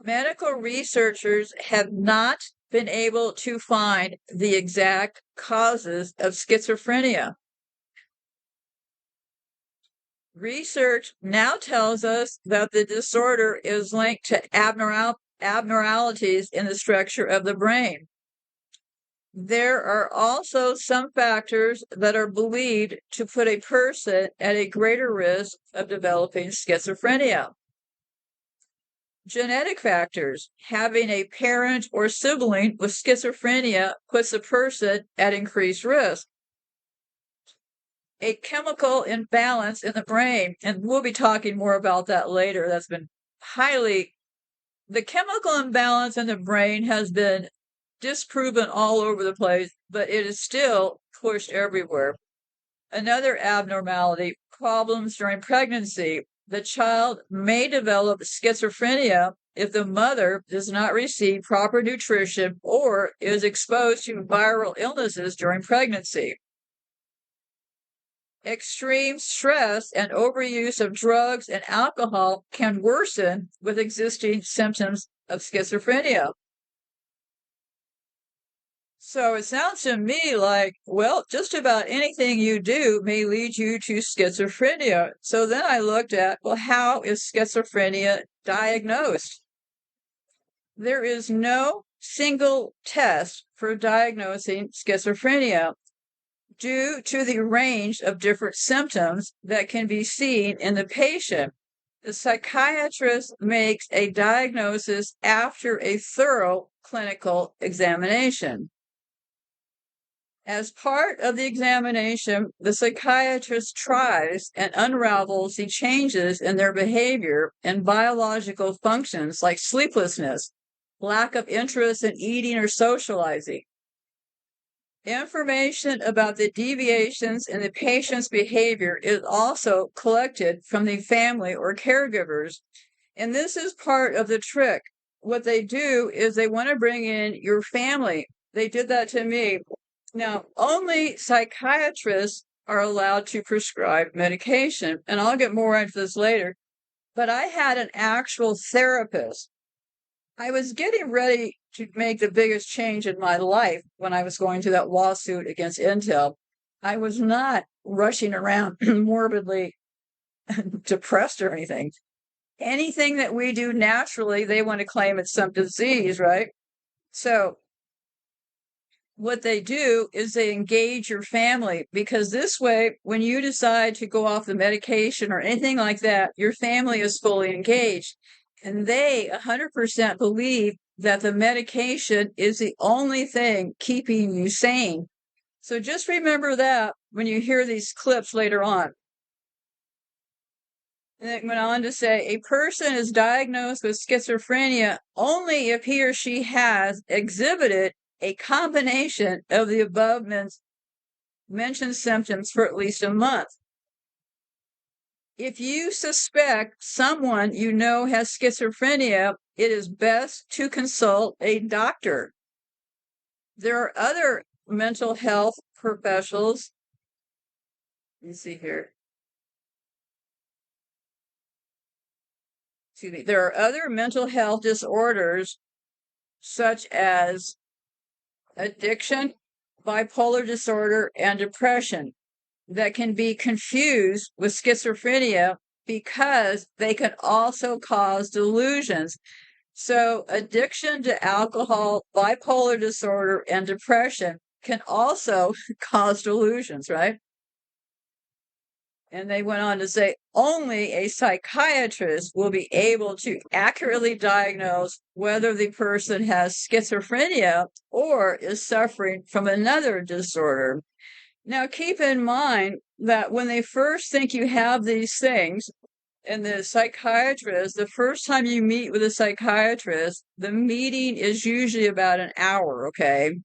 Medical researchers have not been able to find the exact causes of schizophrenia. Research now tells us that the disorder is linked to abnormalities in the structure of the brain. There are also some factors that are believed to put a person at a greater risk of developing schizophrenia. Genetic factors. Having a parent or sibling with schizophrenia puts a person at increased risk. A chemical imbalance in the brain, and we'll be talking more about that later. That's been the chemical imbalance in the brain has been disproven all over the place, but it is still pushed everywhere. Another abnormality, problems during pregnancy. The child may develop schizophrenia if the mother does not receive proper nutrition or is exposed to viral illnesses during pregnancy. Extreme stress and overuse of drugs and alcohol can worsen with existing symptoms of schizophrenia. So it sounds to me like, well, just about anything you do may lead you to schizophrenia. So then I looked at, well, how is schizophrenia diagnosed? There is no single test for diagnosing schizophrenia due to the range of different symptoms that can be seen in the patient. The psychiatrist makes a diagnosis after a thorough clinical examination. As part of the examination, the psychiatrist tries and unravels the changes in their behavior and biological functions like sleeplessness, lack of interest in eating or socializing. Information about the deviations in the patient's behavior is also collected from the family or caregivers, and this is part of the trick. What they do is they want to bring in your family. They did that to me. Now, only psychiatrists are allowed to prescribe medication, and I'll get more into this later, but I had an actual therapist. I was getting ready to make the biggest change in my life when I was going through that lawsuit against Intel. I was not rushing around morbidly depressed or anything. Anything that we do naturally, they want to claim it's some disease, right? So what they do is they engage your family, because this way, when you decide to go off the medication or anything like that, your family is fully engaged. And they 100% believe that the medication is the only thing keeping you sane. So just remember that when you hear these clips later on. And it went on to say, a person is diagnosed with schizophrenia only if he or she has exhibited a combination of the above mentioned symptoms for at least a month. If you suspect someone you know has schizophrenia, it is best to consult a doctor. There are other mental health professionals. Let me see here. Excuse me. There are other mental health disorders such as addiction, bipolar disorder, and depression that can be confused with schizophrenia because they can also cause delusions. So, addiction to alcohol, bipolar disorder, and depression can also cause delusions, right? And they went on to say only a psychiatrist will be able to accurately diagnose whether the person has schizophrenia or is suffering from another disorder. Now, keep in mind that when they first think you have these things, and the psychiatrist, the first time you meet with a psychiatrist, the meeting is usually about an hour, okay?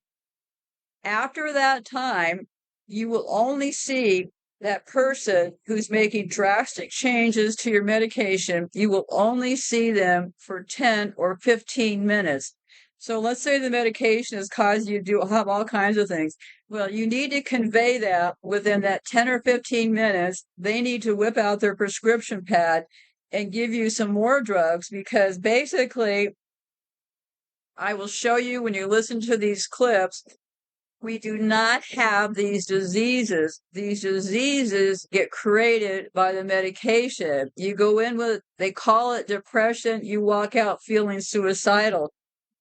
After that time, you will only see that person who's making drastic changes to your medication. You will only see them for 10 or 15 minutes. So let's say the medication is causing you to have all kinds of things. Well, you need to convey that within that 10 or 15 minutes. They need to whip out their prescription pad and give you some more drugs, because basically, I will show you when you listen to these clips, we do not have these diseases. These diseases get created by the medication. You go in with, they call it depression, you walk out feeling suicidal.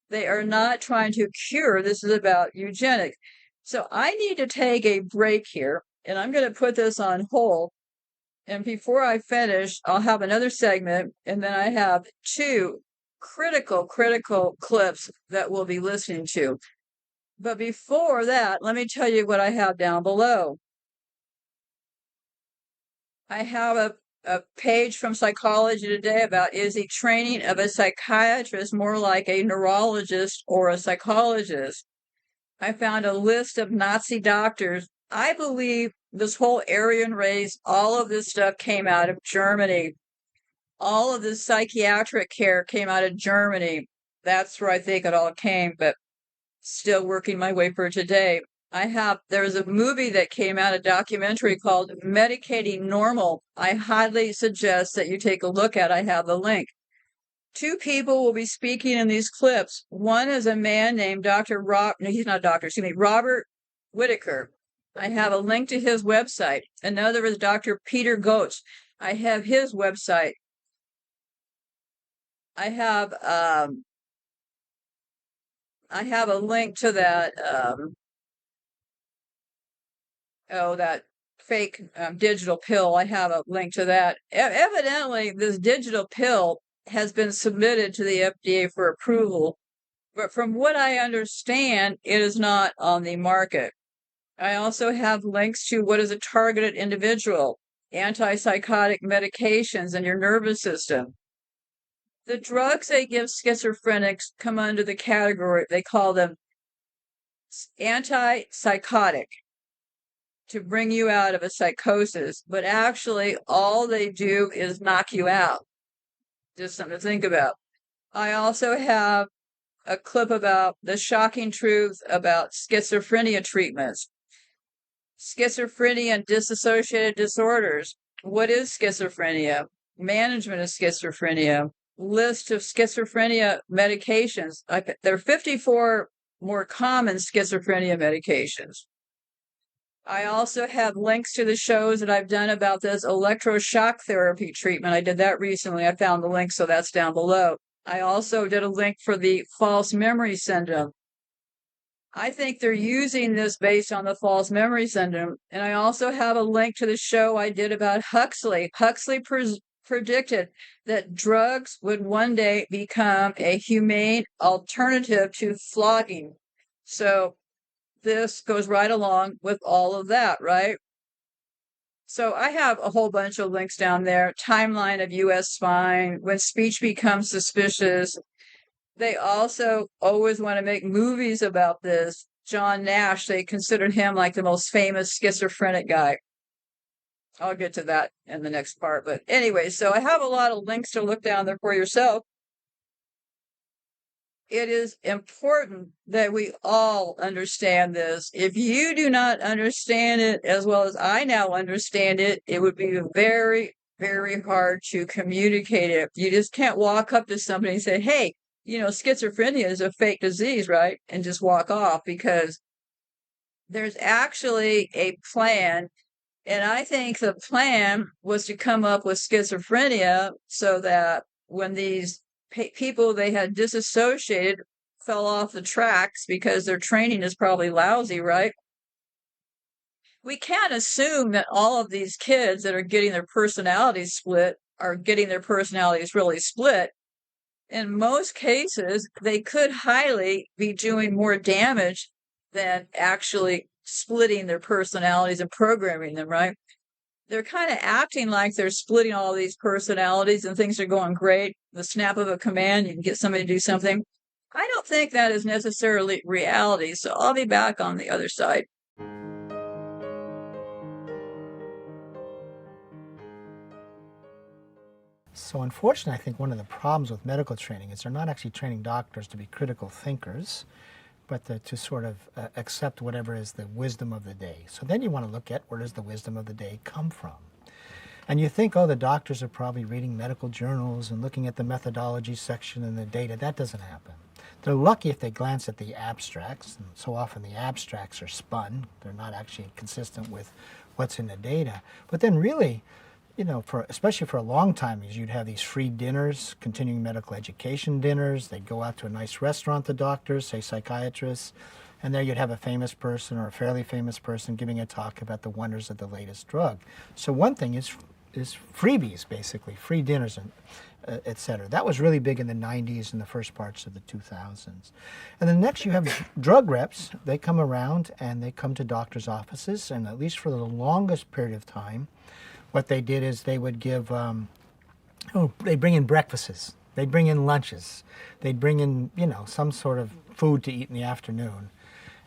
They are not trying to cure. This is about eugenics. So I need to take a break here, and I'm going to put this on hold. And before I finish, I'll have another segment, and then I have two critical clips that we'll be listening to. But before that, let me tell you what I have down below. I have a page from Psychology Today about, is the training of a psychiatrist more like a neurologist or a psychologist? I found a list of Nazi doctors. I believe this whole Aryan race, all of this stuff came out of Germany. All of this psychiatric care came out of Germany. That's where I think it all came, but still working my way for today. There was a movie that came out, a documentary called Medicating Normal. I highly suggest that you take a look at. I have the link. Two people will be speaking in these clips. One is a man named Robert Whitaker. I have a link to his website. Another is Dr. Peter Gøtzsche. I have his website. I have a link to that, that fake digital pill. I have a link to that. Evidently, this digital pill has been submitted to the FDA for approval, but from what I understand, it is not on the market. I also have links to what is a targeted individual, antipsychotic medications in your nervous system. The drugs they give schizophrenics come under the category, they call them antipsychotic, to bring you out of a psychosis, but actually all they do is knock you out. Just something to think about. I also have a clip about the shocking truth about schizophrenia treatments. Schizophrenia and dissociative disorders. What is schizophrenia? Management of schizophrenia. List of schizophrenia medications. There are 54 more common schizophrenia medications. I also have links to the shows that I've done about this electroshock therapy treatment. I did that recently. I found the link, so that's down below. I also did a link for the false memory syndrome. I think they're using this based on the false memory syndrome. And I also have a link to the show I did about Huxley. Huxley predicted that drugs would one day become a humane alternative to flogging. So this goes right along with all of that, right? So I have a whole bunch of links down there. Timeline of US spying, when speech becomes suspicious. They also always want to make movies about this. John Nash, they considered him like the most famous schizophrenic guy. I'll get to that in the next part. But anyway, so I have a lot of links to look down there for yourself. It is important that we all understand this. If you do not understand it as well as I now understand it, it would be very, very hard to communicate it. You just can't walk up to somebody and say, hey, schizophrenia is a fake disease, right? And just walk off, because there's actually a plan. And I think the plan was to come up with schizophrenia so that when these people they had disassociated fell off the tracks because their training is probably lousy, right? We can't assume that all of these kids that are getting their personalities split are getting their personalities really split. In most cases, they could highly be doing more damage than actually splitting their personalities and programming them, right? They're kind of acting like they're splitting all these personalities and things are going great. The snap of a command, you can get somebody to do something. I don't think that is necessarily reality. So I'll be back on the other side. So unfortunately, I think one of the problems with medical training is they're not actually training doctors to be critical thinkers, but to sort of accept whatever is the wisdom of the day. So then you want to look at, where does the wisdom of the day come from? And you think, oh, the doctors are probably reading medical journals and looking at the methodology section and the data. That doesn't happen. They're lucky if they glance at the abstracts, and so often the abstracts are spun. They're not actually consistent with what's in the data. But then really, especially for a long time, you'd have these free dinners, continuing medical education dinners. They'd go out to a nice restaurant, the doctors, say psychiatrists, and there you'd have a famous person or a fairly famous person giving a talk about the wonders of the latest drug. So one thing is freebies, basically, free dinners, and et cetera. That was really big in the 90s and the first parts of the 2000s. And then next you have drug reps. They come around and they come to doctors' offices, and at least for the longest period of time, what they did is they would give, they'd bring in breakfasts, they'd bring in lunches, they'd bring in, some sort of food to eat in the afternoon.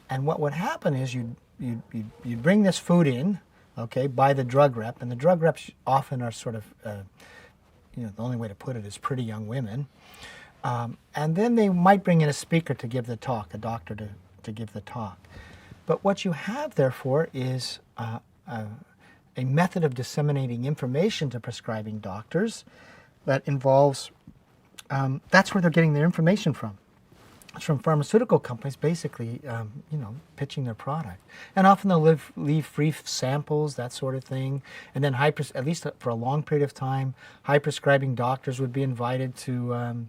And what would happen is you'd bring this food in, okay, by the drug rep, and the drug reps often are sort of, the only way to put it is pretty young women. And then they might bring in a speaker to give the talk, a doctor to give the talk. But what you have, therefore, is a method of disseminating information to prescribing doctors that involves, that's where they're getting their information from. It's from pharmaceutical companies, basically, pitching their product. And often they'll leave free samples, that sort of thing. And then, at least for a long period of time, high-prescribing doctors would be invited to,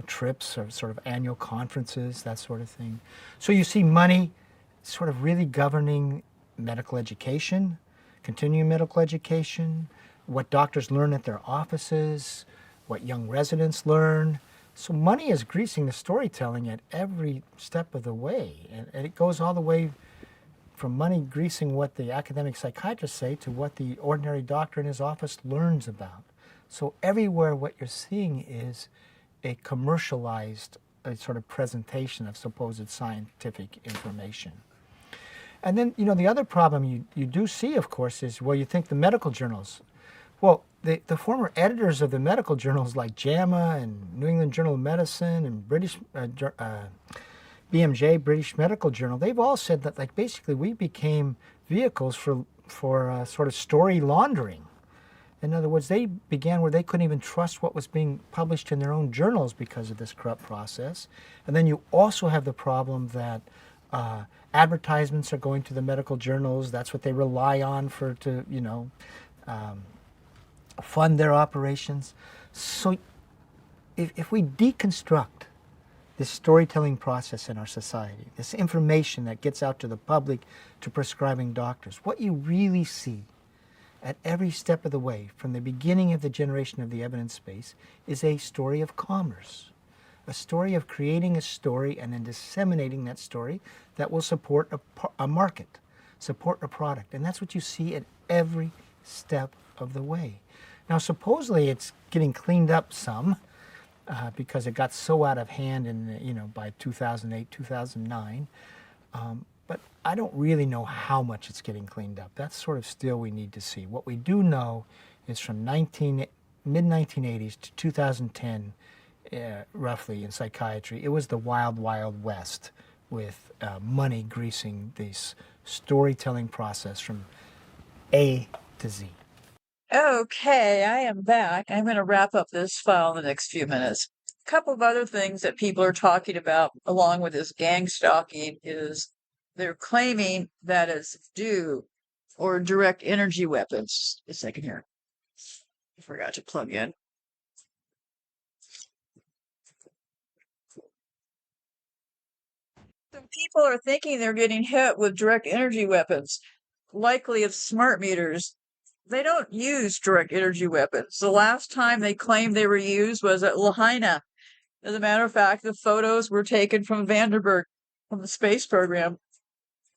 trips or sort of annual conferences, that sort of thing. So you see money sort of really governing medical education, continuing medical education, what doctors learn at their offices, what young residents learn. So money is greasing the storytelling at every step of the way. And it goes all the way from money greasing what the academic psychiatrists say to what the ordinary doctor in his office learns about. So everywhere what you're seeing is a commercialized sort of presentation of supposed scientific information. And then, the other problem you do see, of course, is, well, you think the medical journals. Well, the former editors of the medical journals like JAMA and New England Journal of Medicine and British BMJ, British Medical Journal, they've all said that, like, basically we became vehicles for sort of story laundering. In other words, they began where they couldn't even trust what was being published in their own journals because of this corrupt process. And then you also have the problem that advertisements are going to the medical journals. That's what they rely on to fund their operations. So if we deconstruct this storytelling process in our society, this information that gets out to the public, to prescribing doctors, what you really see at every step of the way, from the beginning of the generation of the evidence base, is a story of commerce. A story of creating a story and then disseminating that story that will support a market, support a product. And that's what you see at every step of the way. Now, supposedly it's getting cleaned up some because it got so out of hand in, by 2008, 2009. But I don't really know how much it's getting cleaned up. That's sort of still we need to see. What we do know is from mid-1980s to 2010, roughly, in psychiatry, it was the wild, wild west with money greasing this storytelling process from A to Z. Okay, I am back. I'm going to wrap up this file in the next few minutes. A couple of other things that people are talking about along with this gang stalking is they're claiming that it's due or direct energy weapons. A second here. I forgot to plug in. So people are thinking they're getting hit with direct energy weapons, likely of smart meters. They don't use direct energy weapons. The last time they claimed they were used was at Lahaina. As a matter of fact, the photos were taken from Vandenberg from the space program.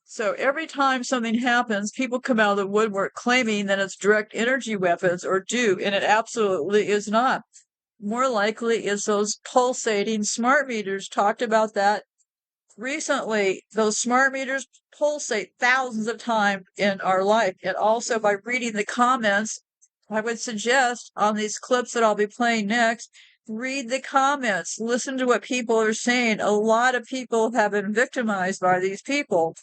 So every time something happens, people come out of the woodwork claiming that it's direct energy weapons or do, and it absolutely is not. More likely is those pulsating smart meters. Talked about that recently. Those smart meters pulsate thousands of times in our life. And also by reading the comments, I would suggest on these clips that I'll be playing next, read the comments, listen to what people are saying. A lot of people have been victimized by these people.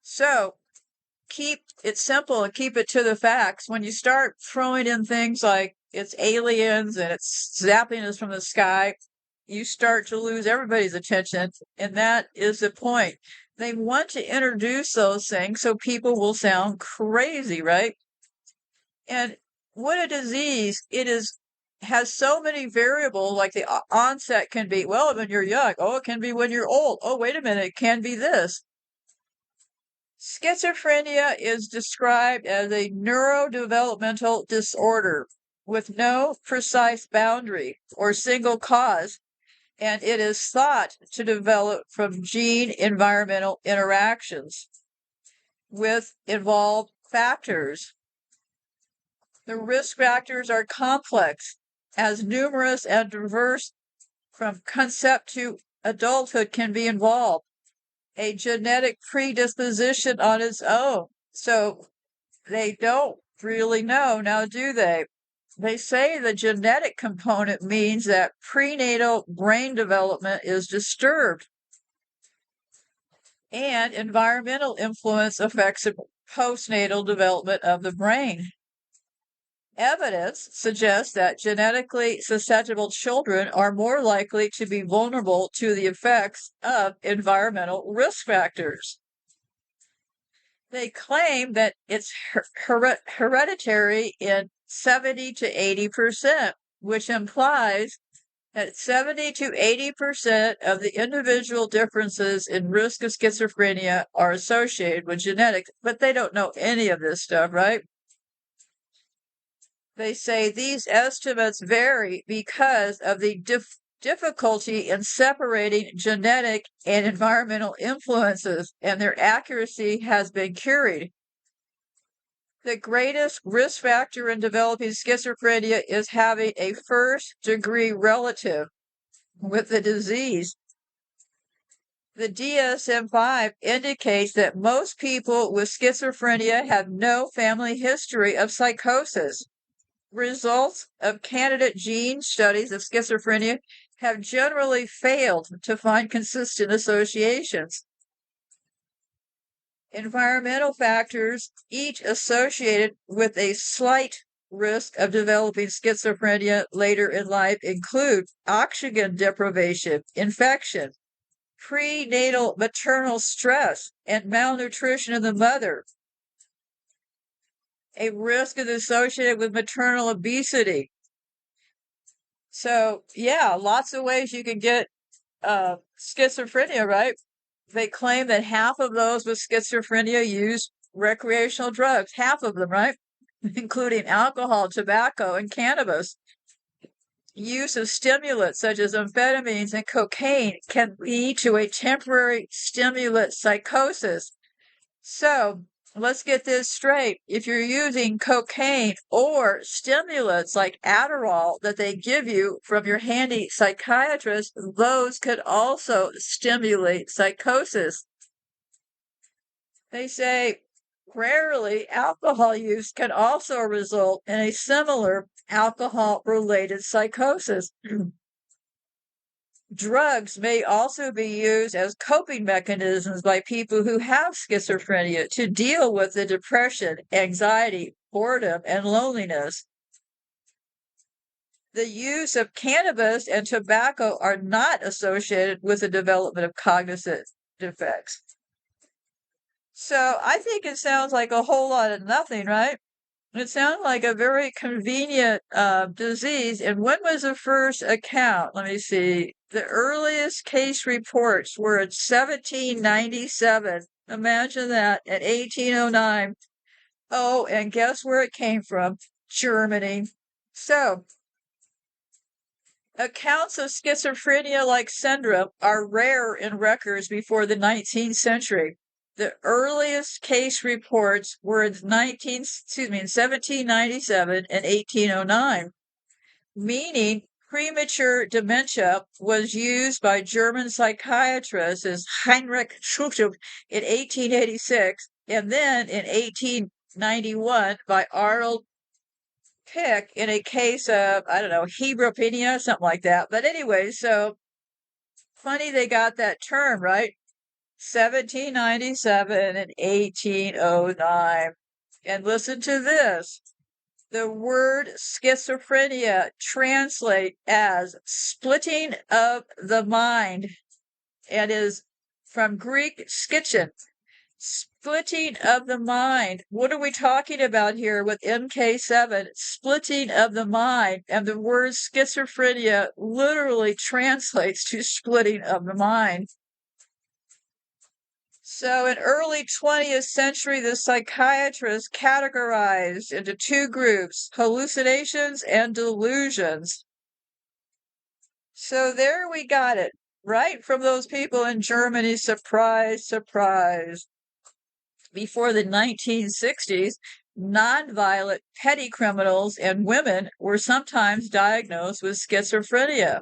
So keep it simple and keep it to the facts. When you start throwing in things like it's aliens and it's zapping us from the sky, you start to lose everybody's attention. And that is the point. They want to introduce those things so people will sound crazy, right? And what a disease it is. Has so many variables, like the onset can be, well, when you're young. Oh, it can be when you're old. Oh, wait a minute, it can be this. Schizophrenia is described as a neurodevelopmental disorder with no precise boundary or single cause, and it is thought to develop from gene-environmental interactions with involved factors. The risk factors are complex, as numerous and diverse from concept to adulthood can be involved. A genetic predisposition on its own. So they don't really know, now do they? They say the genetic component means that prenatal brain development is disturbed, and environmental influence affects the postnatal development of the brain. Evidence suggests that genetically susceptible children are more likely to be vulnerable to the effects of environmental risk factors. They claim that it's hereditary in 70 to 80%, which implies that 70 to 80% of the individual differences in risk of schizophrenia are associated with genetics, but they don't know any of this stuff, right? They say these estimates vary because of the difficulty in separating genetic and environmental influences, and their accuracy has been queried. The greatest risk factor in developing schizophrenia is having a first-degree relative with the disease. The DSM-5 indicates that most people with schizophrenia have no family history of psychosis. Results of candidate gene studies of schizophrenia have generally failed to find consistent associations. Environmental factors, each associated with a slight risk of developing schizophrenia later in life, include oxygen deprivation, infection, prenatal maternal stress, and malnutrition of the mother. A risk is associated with maternal obesity, So, yeah, lots of ways you can get schizophrenia, right? They claim that half of those with schizophrenia use recreational drugs, half of them, right? Including alcohol, tobacco, and cannabis. Use of stimulants such as amphetamines and cocaine can lead to a temporary stimulant psychosis. So let's get this straight. If you're using cocaine or stimulants like Adderall that they give you from your handy psychiatrist, those could also stimulate psychosis. They say rarely alcohol use can also result in a similar alcohol-related psychosis. Drugs may also be used as coping mechanisms by people who have schizophrenia to deal with the depression, anxiety, boredom, and loneliness. The use of cannabis and tobacco are not associated with the development of cognitive defects. So I think it sounds like a whole lot of nothing, right? It sounds like a very convenient disease. And when was the first account? Let me see. The earliest case reports were in 1797. Imagine that, in 1809. Oh, and guess where it came from? Germany. So, accounts of schizophrenia-like syndrome are rare in records before the 19th century. The earliest case reports were in 1797 and 1809, meaning premature dementia was used by German psychiatrists as Heinrich Schulte in 1886, and then in 1891 by Arnold Pick in a case of, I don't know, hebropenia, something like that. But anyway, so funny they got that term, right? 1797 and 1809. And listen to this. The word schizophrenia translate as splitting of the mind and is from Greek schichen, splitting of the mind. What are we talking about here with MK7? Splitting of the mind. And the word schizophrenia literally translates to splitting of the mind. So in early 20th century, the psychiatrists categorized into two groups, hallucinations and delusions. So there we got it, right from those people in Germany. Surprise, surprise. Before the 1960s, nonviolent petty criminals and women were sometimes diagnosed with schizophrenia.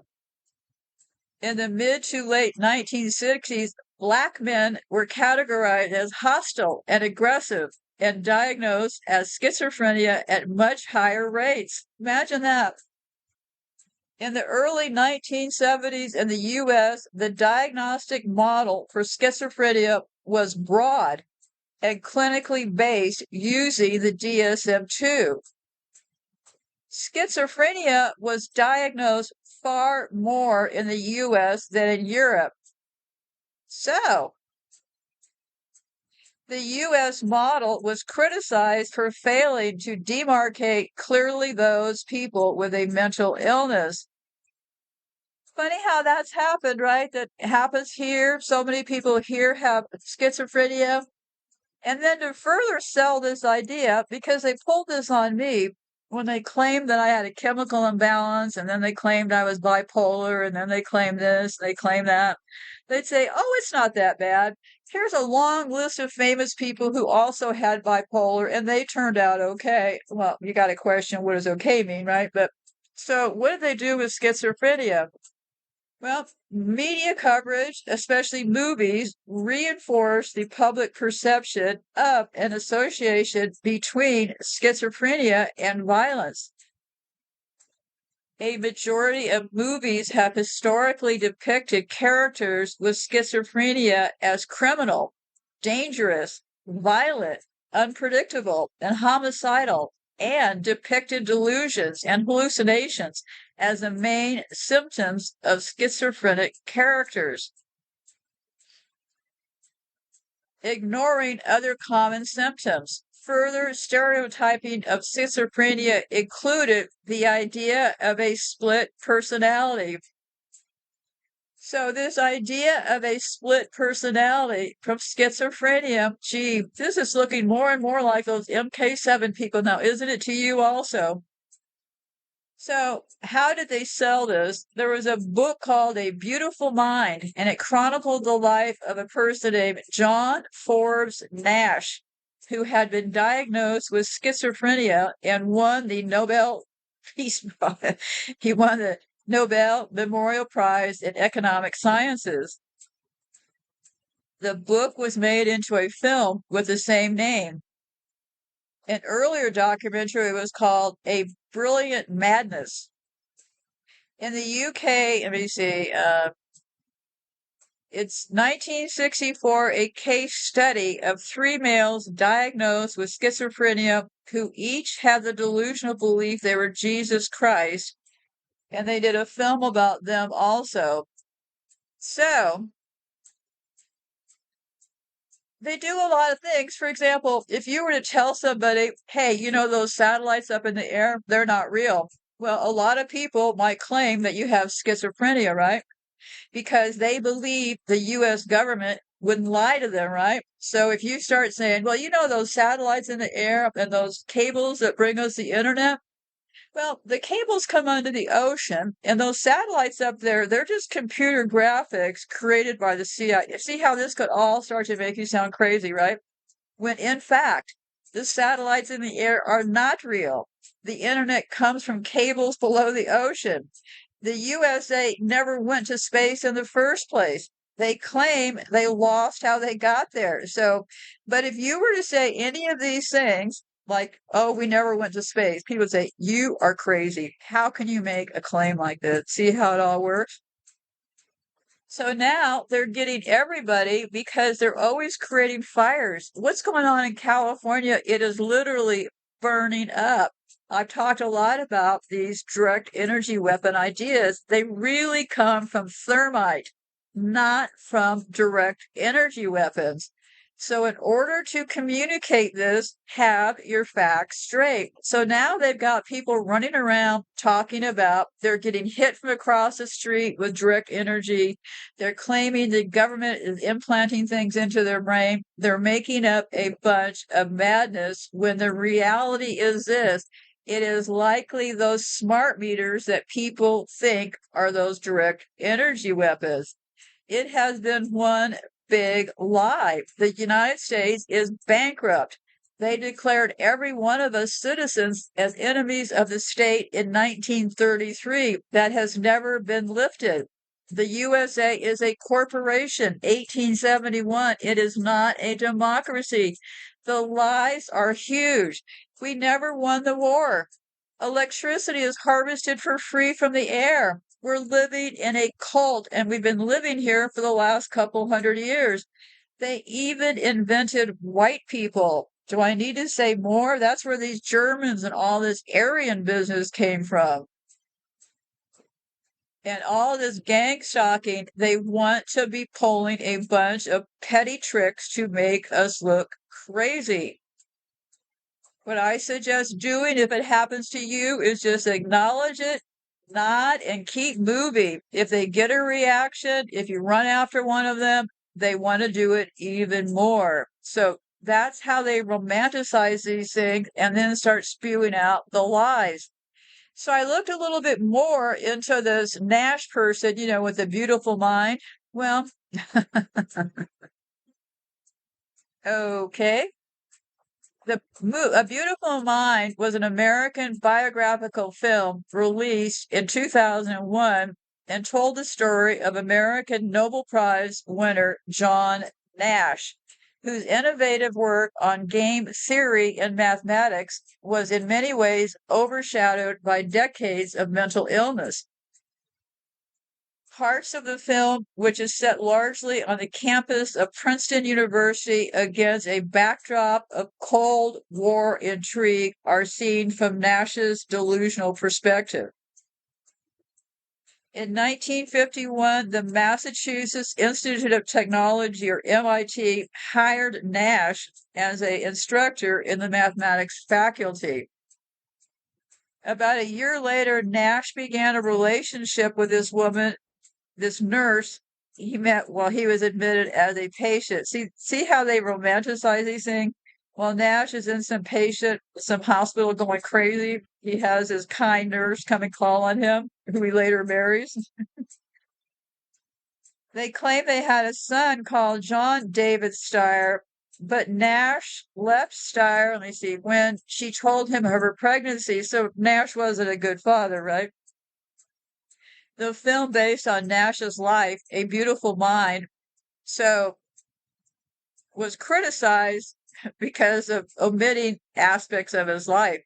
In the mid to late 1960s, Black men were categorized as hostile and aggressive and diagnosed as schizophrenia at much higher rates. Imagine that. In the early 1970s in the US, the diagnostic model for schizophrenia was broad and clinically based using the DSM-2. Schizophrenia was diagnosed far more in the US than in Europe. So, the US model was criticized for failing to demarcate clearly those people with a mental illness. Funny how that's happened, right? That happens here. So many people here have schizophrenia. And then to further sell this idea, because they pulled this on me when they claimed that I had a chemical imbalance, and then they claimed I was bipolar, and then they claimed this, they claimed that. They'd say, oh, it's not that bad. Here's a long list of famous people who also had bipolar, and they turned out okay. Well, you got to question what does okay mean, right? But so what did they do with schizophrenia? Well, media coverage, especially movies, reinforce the public perception of an association between schizophrenia and violence. A majority of movies have historically depicted characters with schizophrenia as criminal, dangerous, violent, unpredictable, and homicidal, and depicted delusions and hallucinations as the main symptoms of schizophrenic characters, ignoring other common symptoms. further stereotyping of schizophrenia included the idea of a split personality. So this idea of a split personality from schizophrenia, gee, this is looking more and more like those MK7 people now, isn't it to you also? So how did they sell this? There was a book called A Beautiful Mind, and it chronicled the life of a person named John Forbes Nash, who had been diagnosed with schizophrenia and won the Nobel Peace Prize. He won the Nobel Memorial Prize in Economic Sciences. The book was made into a film with the same name. An earlier documentary was called A Brilliant Madness. In the UK, let me see, it's 1964, a case study of 3 males diagnosed with schizophrenia who each had the delusional belief they were Jesus Christ, and they did a film about them also. So, they do a lot of things. For example, if you were to tell somebody, hey, you know those satellites up in the air, they're not real. Well, a lot of people might claim that you have schizophrenia, right? Because they believe the US government wouldn't lie to them, right? So if you start saying, well, you know those satellites in the air and those cables that bring us the internet, well, the cables come under the ocean, and those satellites up there, they're just computer graphics created by the CIA. See how this could all start to make you sound crazy, right? When in fact, the satellites in the air are not real. The internet comes from cables below the ocean. The USA never went to space in the first place. They claim they lost how they got there. So, but if you were to say any of these things, like, oh, we never went to space, people would say, you are crazy. How can you make a claim like this? See how it all works? So now they're getting everybody because they're always creating fires. What's going on in California? It is literally burning up. I've talked a lot about these direct energy weapon ideas. They really come from thermite, not from direct energy weapons. So in order to communicate this, have your facts straight. So now they've got people running around talking about they're getting hit from across the street with direct energy. They're claiming the government is implanting things into their brain. They're making up a bunch of madness when the reality is this. It is likely those smart meters that people think are those direct energy weapons. It has been one big lie. The United States is bankrupt. They declared every one of us citizens as enemies of the state in 1933. That has never been lifted. The USA is a corporation, 1871. It is not a democracy. The lies are huge. We never won the war. Electricity is harvested for free from the air. We're living in a cult, and we've been living here for the last couple hundred years. They even invented white people. Do I need to say more? That's where these Germans and all this Aryan business came from. And all this gang stalking, they want to be pulling a bunch of petty tricks to make us look crazy. What I suggest doing if it happens to you is just acknowledge it, nod, and keep moving. If they get a reaction, if you run after one of them, they want to do it even more. So that's how they romanticize these things and then start spewing out the lies. So I looked a little bit more into this Nash person, you know, with the beautiful mind. Well, okay. A Beautiful Mind was an American biographical film released in 2001 and told the story of American Nobel Prize winner John Nash, whose innovative work on game theory and mathematics was in many ways overshadowed by decades of mental illness. Parts of the film, which is set largely on the campus of Princeton University against a backdrop of Cold War intrigue, are seen from Nash's delusional perspective. In 1951, the Massachusetts Institute of Technology, or MIT, hired Nash as an instructor in the mathematics faculty. About a year later, Nash began a relationship with this woman, this nurse he met while he was admitted as a patient. See how they romanticize these things? While Nash is in some hospital going crazy, he has his kind nurse come and call on him, who he later marries. They claim they had a son called John David Steyer, but Nash left Steyer, let me see, when she told him of her pregnancy. So Nash wasn't a good father, right? The film based on Nash's life, A Beautiful Mind, was criticized because of omitting aspects of his life.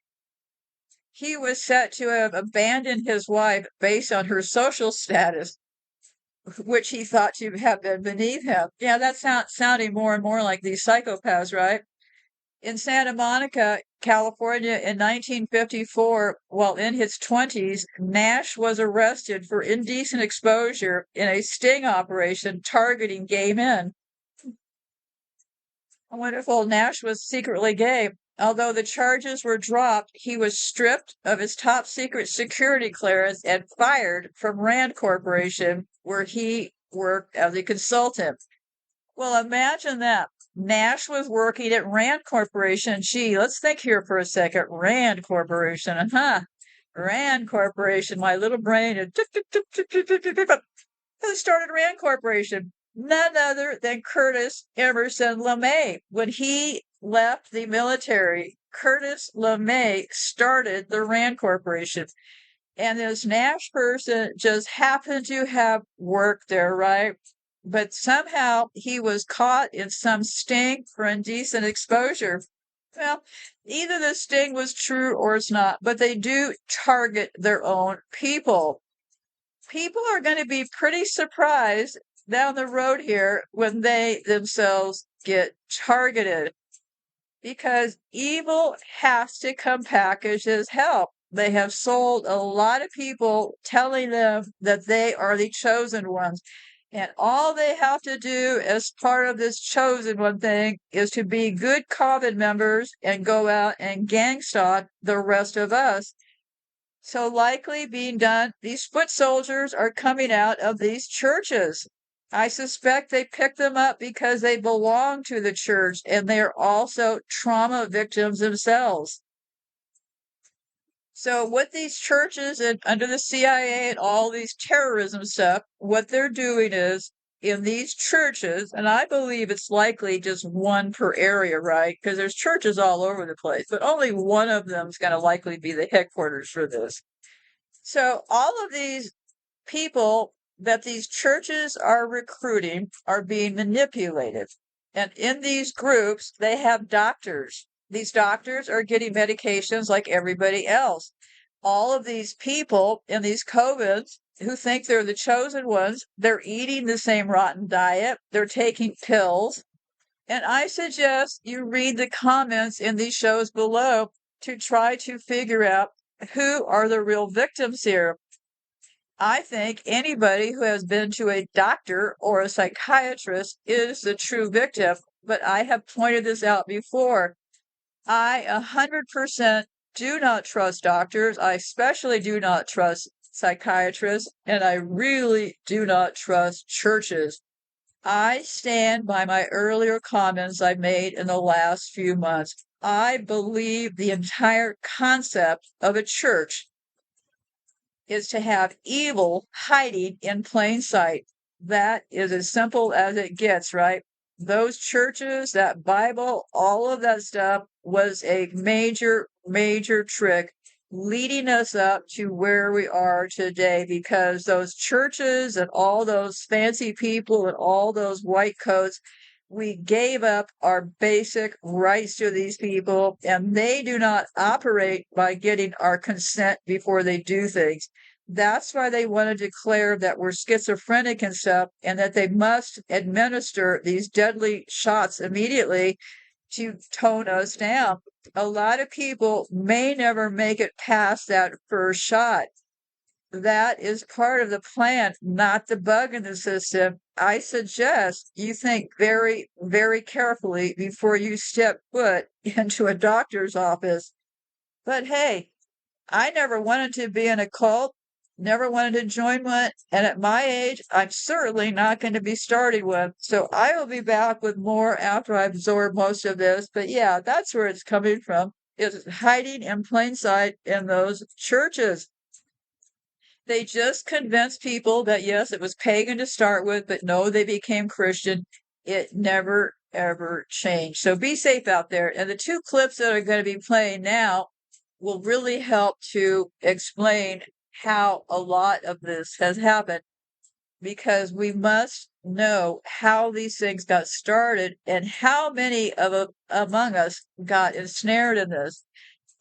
He was said to have abandoned his wife based on her social status, which he thought to have been beneath him. Yeah, that's sounding more and more like these psychopaths, right? In Santa Monica, California, in 1954, while in his 20s, Nash was arrested for indecent exposure in a sting operation targeting gay men. Wonderful. Nash was secretly gay. Although the charges were dropped, he was stripped of his top secret security clearance and fired from Rand Corporation, where he worked as a consultant. Well, imagine that. Nash was working at Rand Corporation. Gee, let's think here for a second. Rand Corporation, Rand Corporation. My little brain. Who started Rand Corporation? None other than Curtis Emerson LeMay. When he left the military, Curtis LeMay started the Rand Corporation. And this Nash person just happened to have worked there, right? But somehow he was caught in some sting for indecent exposure. Well, either the sting was true or it's not, but they do target their own people. People are going to be pretty surprised down the road here when they themselves get targeted, because evil has to come packaged as help. They have sold a lot of people telling them that they are the chosen ones. And all they have to do as part of this chosen one thing is to be good coven members and go out and gang stalk the rest of us. So likely being done, these foot soldiers are coming out of these churches. I suspect they picked them up because they belong to the church and they're also trauma victims themselves. So with these churches and under the CIA and all these terrorism stuff, what they're doing is in these churches, and I believe it's likely just one per area, right? Because there's churches all over the place, but only one of them is going to likely be the headquarters for this. So all of these people that these churches are recruiting are being manipulated. And in these groups, they have doctors. These doctors are getting medications like everybody else. All of these people in these covens who think they're the chosen ones, they're eating the same rotten diet, they're taking pills. And I suggest you read the comments in these shows below to try to figure out who are the real victims here. I think anybody who has been to a doctor or a psychiatrist is the true victim, but I have pointed this out before. I 100% do not trust doctors. I especially do not trust psychiatrists, and I really do not trust churches. I stand by my earlier comments I made in the last few months. I believe the entire concept of a church is to have evil hiding in plain sight. That is as simple as it gets, right? Those churches, that Bible, all of that stuff was a major, major trick leading us up to where we are today, because those churches and all those fancy people and all those white coats, we gave up our basic rights to these people, and they do not operate by getting our consent before they do things. That's why they want to declare that we're schizophrenic and stuff, and that they must administer these deadly shots immediately to tone us down. A lot of people may never make it past that first shot. that is part of the plan, not the bug in the system. I suggest you think very, very carefully before you step foot into a doctor's office. But hey, I never wanted to be in a cult, never wanted to join one, and at my age, I'm certainly not going to be starting one. So I will be back with more after I absorb most of this. But yeah, that's where it's coming from. It's hiding in plain sight in those churches. They just convinced people that yes, it was pagan to start with, but no, they became Christian. It never, ever changed. So be safe out there. And the two clips that are going to be playing now will really help to explain how a lot of this has happened, because we must know how these things got started and how many among us got ensnared in this.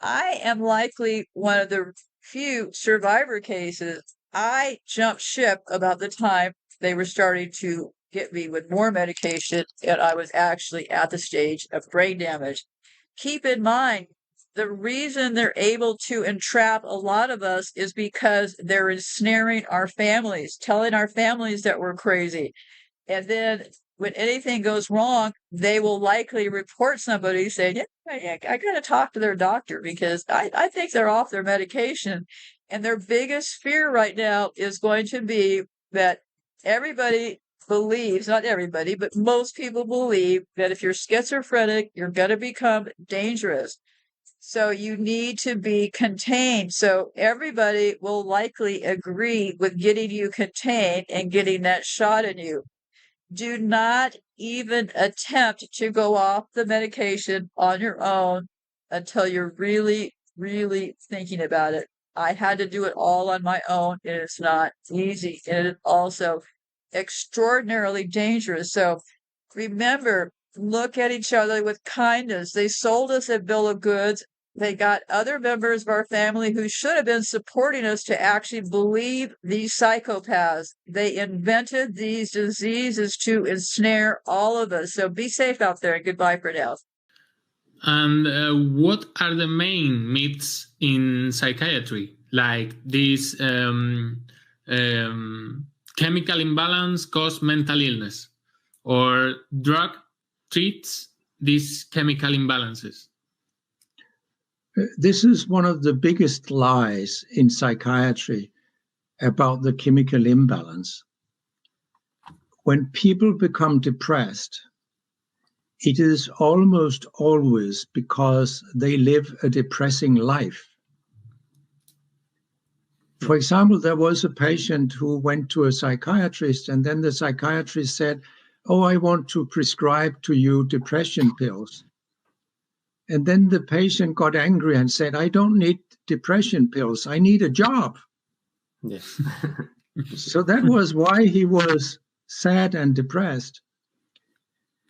I am likely one of the few survivor cases. I jumped ship about the time they were starting to get me with more medication, and I was actually at the stage of brain damage. Keep in mind, the reason they're able to entrap a lot of us is because they're ensnaring our families, telling our families that we're crazy. And then when anything goes wrong, they will likely report somebody saying, yeah, I got to talk to their doctor because I think they're off their medication. And their biggest fear right now is going to be that everybody believes, not everybody, but most people believe that if you're schizophrenic, you're going to become dangerous. So you need to be contained. So everybody will likely agree with getting you contained and getting that shot in you. Do not even attempt to go off the medication on your own until you're really, really thinking about it. I had to do it all on my own, and it's not easy. And it is also extraordinarily dangerous. So remember, look at each other with kindness. They sold us a bill of goods. They got other members of our family who should have been supporting us to actually believe these psychopaths. They invented these diseases to ensnare all of us. So be safe out there, and goodbye for now. And what are the main myths in psychiatry? Like this chemical imbalance causes mental illness, or drug treats these chemical imbalances? This is one of the biggest lies in psychiatry about the chemical imbalance. When people become depressed, it is almost always because they live a depressing life. For example, there was a patient who went to a psychiatrist, and then the psychiatrist said, "Oh, I want to prescribe to you depression pills." And then the patient got angry and said, "I don't need depression pills. I need a job." Yes. So that was why he was sad and depressed.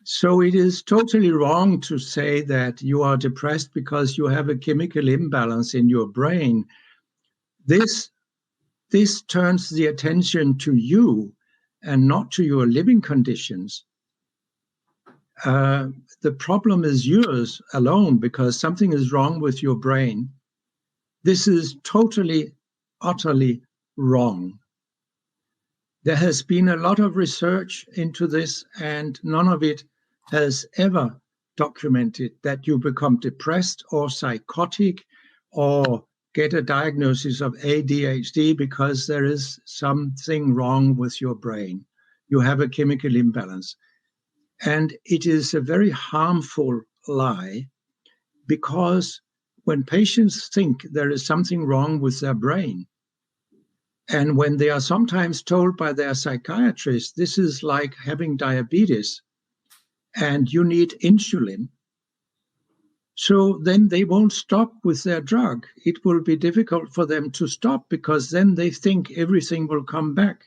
So it is totally wrong to say that you are depressed because you have a chemical imbalance in your brain. This turns the attention to you and not to your living conditions. The problem is yours alone because something is wrong with your brain. This is totally, utterly wrong. There has been a lot of research into this, and none of it has ever documented that you become depressed or psychotic or get a diagnosis of ADHD because there is something wrong with your brain. You have a chemical imbalance. And it is a very harmful lie, because when patients think there is something wrong with their brain, and when they are sometimes told by their psychiatrist, this is like having diabetes and you need insulin, so then they won't stop with their drug. It will be difficult for them to stop because then they think everything will come back.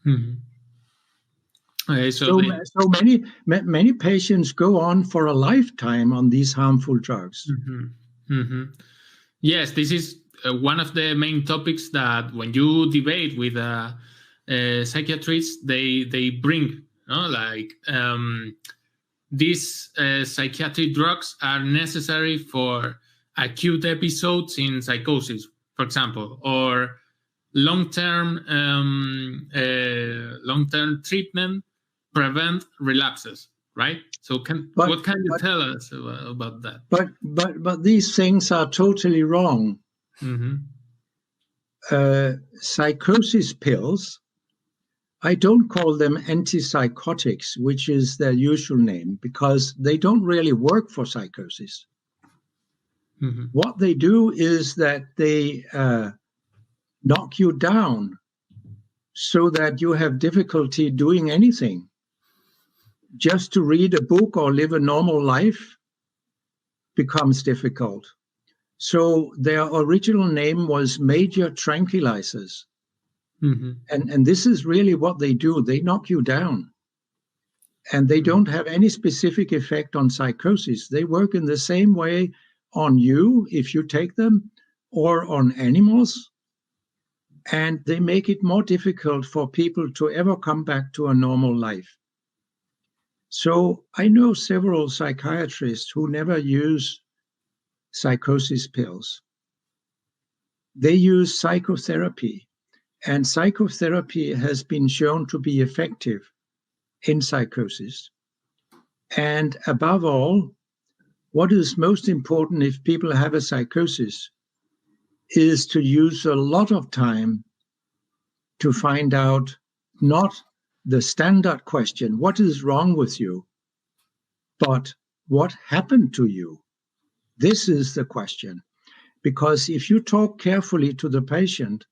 Mm-hmm. Okay, so many patients go on for a lifetime on these harmful drugs. Mm-hmm. Mm-hmm. Yes, this is one of the main topics that when you debate with psychiatrists, they bring, like these psychiatric drugs are necessary for acute episodes in psychosis, for example, or long-term treatment prevent relapses, right? So what can you tell us about that? But these things are totally wrong. Mm-hmm. Psychosis pills, I don't call them antipsychotics, which is their usual name, because they don't really work for psychosis. Mm-hmm. What they do is that they knock you down so that you have difficulty doing anything. Just to read a book or live a normal life becomes difficult. So their original name was major tranquilizers. Mm-hmm. And this is really what they do. They knock you down. And they don't have any specific effect on psychosis. They work in the same way on you if you take them, or on animals. And they make it more difficult for people to ever come back to a normal life. So I know several psychiatrists who never use psychosis pills. They use psychotherapy, and psychotherapy has been shown to be effective in psychosis. And above all, what is most important if people have a psychosis is to use a lot of time to find out not the standard question, what is wrong with you, but what happened to you? This is the question. Because if you talk carefully to the patient,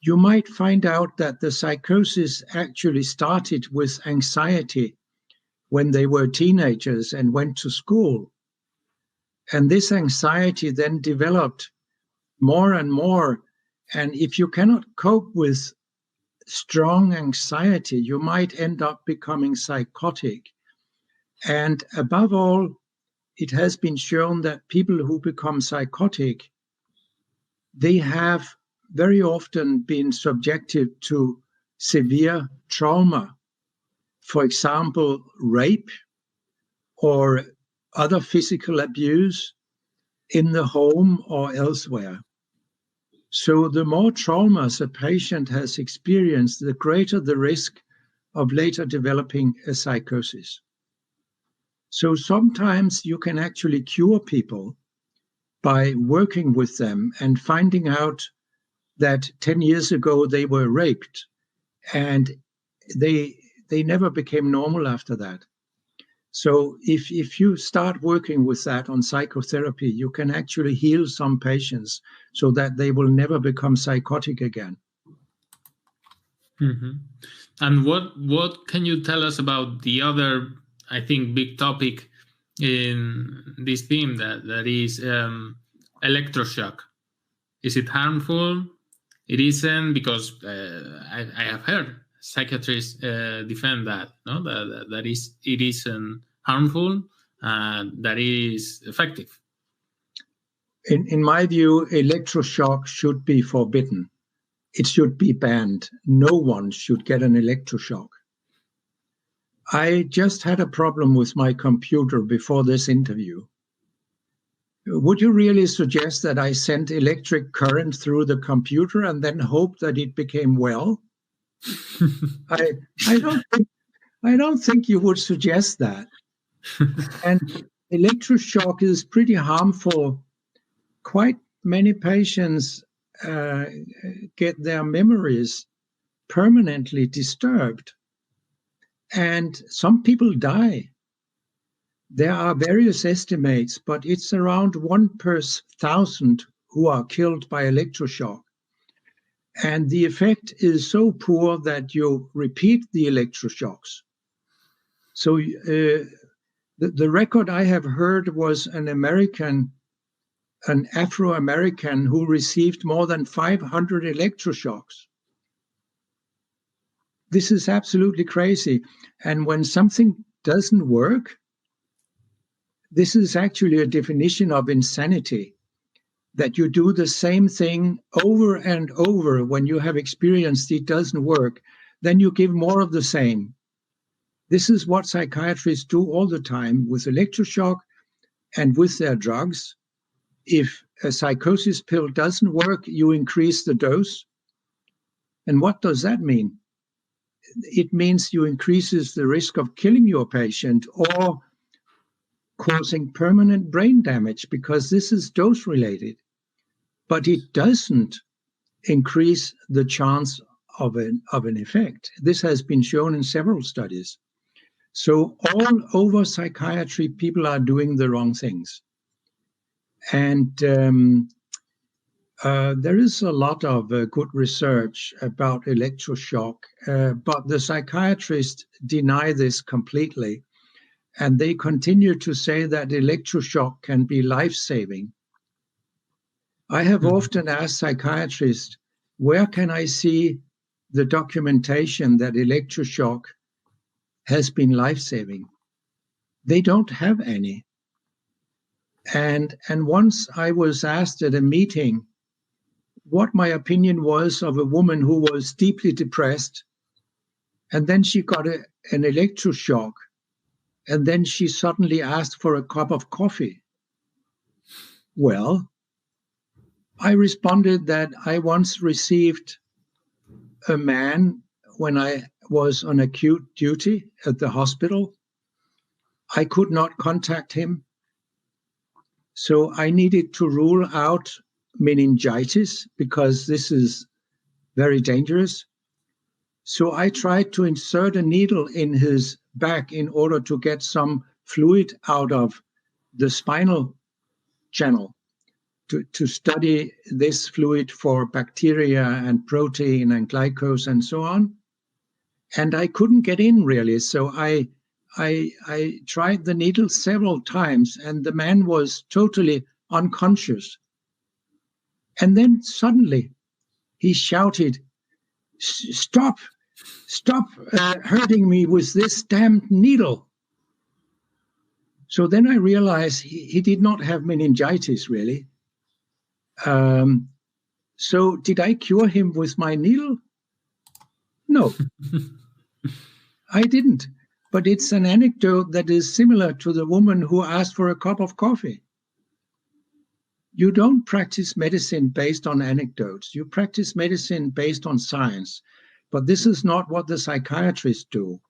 you might find out that the psychosis actually started with anxiety when they were teenagers and went to school. And this anxiety then developed more and more. And if you cannot cope with strong anxiety, you might end up becoming psychotic. And above all, it has been shown that people who become psychotic, they have very often been subjected to severe trauma. For example, rape or other physical abuse in the home or elsewhere. So the more traumas a patient has experienced, the greater the risk of later developing a psychosis. So sometimes you can actually cure people by working with them and finding out that 10 years ago they were raped and they never became normal after that. So if you start working with that on psychotherapy, you can actually heal some patients so that they will never become psychotic again. Mm-hmm. And what can you tell us about the other, I think, big topic in this theme that is electroshock? Is it harmful? It isn't, because I have heard psychiatrists defend that, no, that it isn't harmful, that is effective. In my view, electroshock should be forbidden. It should be banned. No one should get an electroshock. I just had a problem with my computer before this interview. Would you really suggest that I sent electric current through the computer and then hope that it became well? I don't think you would suggest that. And electroshock is pretty harmful. Quite many patients get their memories permanently disturbed, and some people die. There are various estimates, but it's around 1 per 1,000 who are killed by electroshock. And the effect is so poor that you repeat the electroshocks. So the record I have heard was an Afro-American who received more than 500 electroshocks. This is absolutely crazy. And when something doesn't work, this is actually a definition of insanity, that you do the same thing over and over when you have experienced it doesn't work, then you give more of the same. This is what psychiatrists do all the time with electroshock and with their drugs. If a psychosis pill doesn't work, you increase the dose. And what does that mean? It means you increases the risk of killing your patient or causing permanent brain damage, because this is dose related. But it doesn't increase the chance of an effect. This has been shown in several studies. So all over psychiatry, people are doing the wrong things. And there is a lot of good research about electroshock, but the psychiatrists deny this completely. And they continue to say that electroshock can be life-saving. I have often asked psychiatrists, where can I see the documentation that electroshock has been life-saving? They don't have any. And once I was asked at a meeting what my opinion was of a woman who was deeply depressed, and then she got an electroshock, and then she suddenly asked for a cup of coffee. Well, I responded that I once received a man when I was on acute duty at the hospital. I could not contact him, so I needed to rule out meningitis because this is very dangerous. So I tried to insert a needle in his back in order to get some fluid out of the spinal channel to study this fluid for bacteria and protein and glucose and so on. And I couldn't get in really. So I tried the needle several times and the man was totally unconscious. And then suddenly he shouted, stop hurting me with this damned needle. So then I realized he did not have meningitis really. So did I cure him with my needle? No, I didn't. But it's an anecdote that is similar to the woman who asked for a cup of coffee. You don't practice medicine based on anecdotes. You practice medicine based on science. But this is not what the psychiatrists do.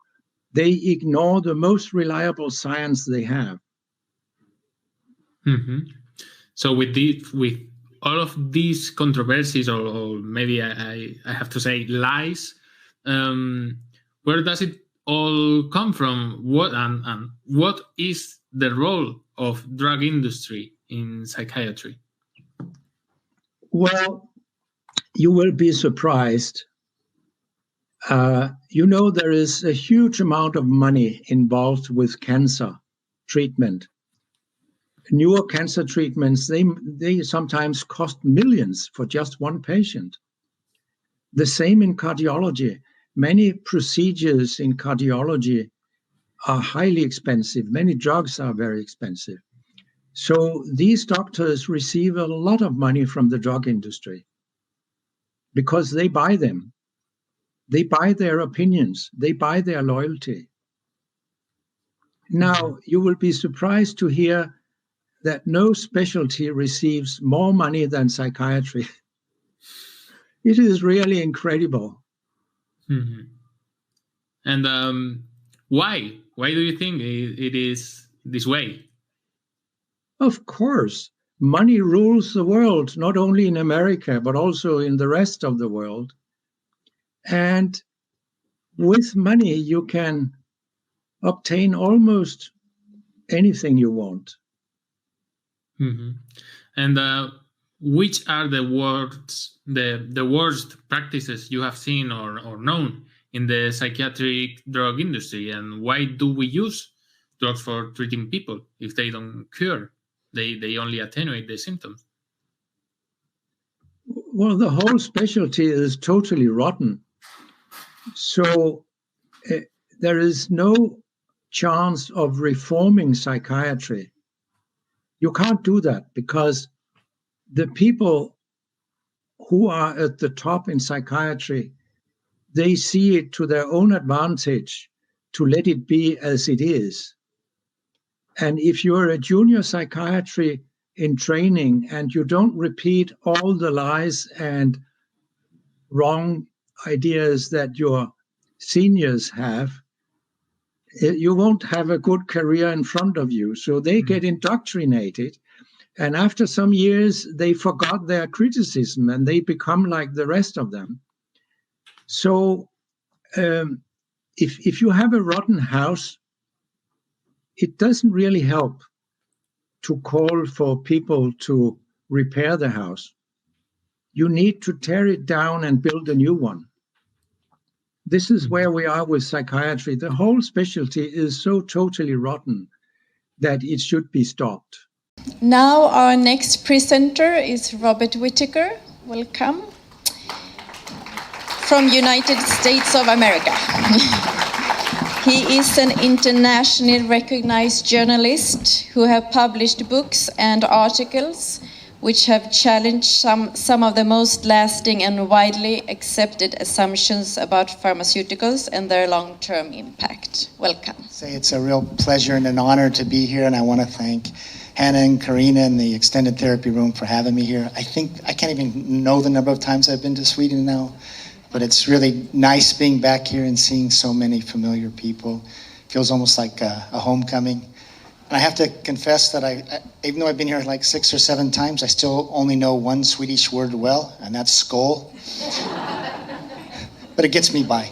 They ignore the most reliable science they have. Mm-hmm. So with all of these controversies, or maybe I have to say lies, where does it all come from? What and what is the role of drug industry in psychiatry? Well, you will be surprised. There is a huge amount of money involved with cancer treatment. Newer cancer treatments, they sometimes cost millions for just one patient. The same in cardiology. Many procedures in cardiology are highly expensive. Many drugs are very expensive. So these doctors receive a lot of money from the drug industry because they buy them. They buy their opinions. They buy their loyalty. Now, you will be surprised to hear that no specialty receives more money than psychiatry. It is really incredible. Mm-hmm. And why? Why do you think it is this way? Of course, money rules the world, not only in America, but also in the rest of the world. And with money, you can obtain almost anything you want. Mm-hmm. And which are the worst practices you have seen or known in the psychiatric drug industry? And why do we use drugs for treating people if they don't cure? They only attenuate the symptoms. Well, the whole specialty is totally rotten. So there is no chance of reforming psychiatry. You can't do that because the people who are at the top in psychiatry, they see it to their own advantage to let it be as it is. And if you're a junior psychiatry in training and you don't repeat all the lies and wrong ideas that your seniors have, you won't have a good career in front of you. So they get indoctrinated. And after some years, they forgot their criticism and they become like the rest of them. So if you have a rotten house, it doesn't really help to call for people to repair the house. You need to tear it down and build a new one. This is where we are with psychiatry. The whole specialty is so totally rotten that it should be stopped. Now our next presenter is Robert Whitaker. Welcome. From United States of America. He is an internationally recognized journalist who have published books and articles which have challenged some of the most lasting and widely accepted assumptions about pharmaceuticals and their long-term impact. Welcome. It's a real pleasure and an honor to be here, and I want to thank Hannah and Karina in the Extended Therapy Room for having me here. I can't even know the number of times I've been to Sweden now, but it's really nice being back here and seeing so many familiar people. It feels almost like a homecoming. And I have to confess that even though I've been here like 6 or 7 times, I still only know one Swedish word well, and that's skål. But it gets me by.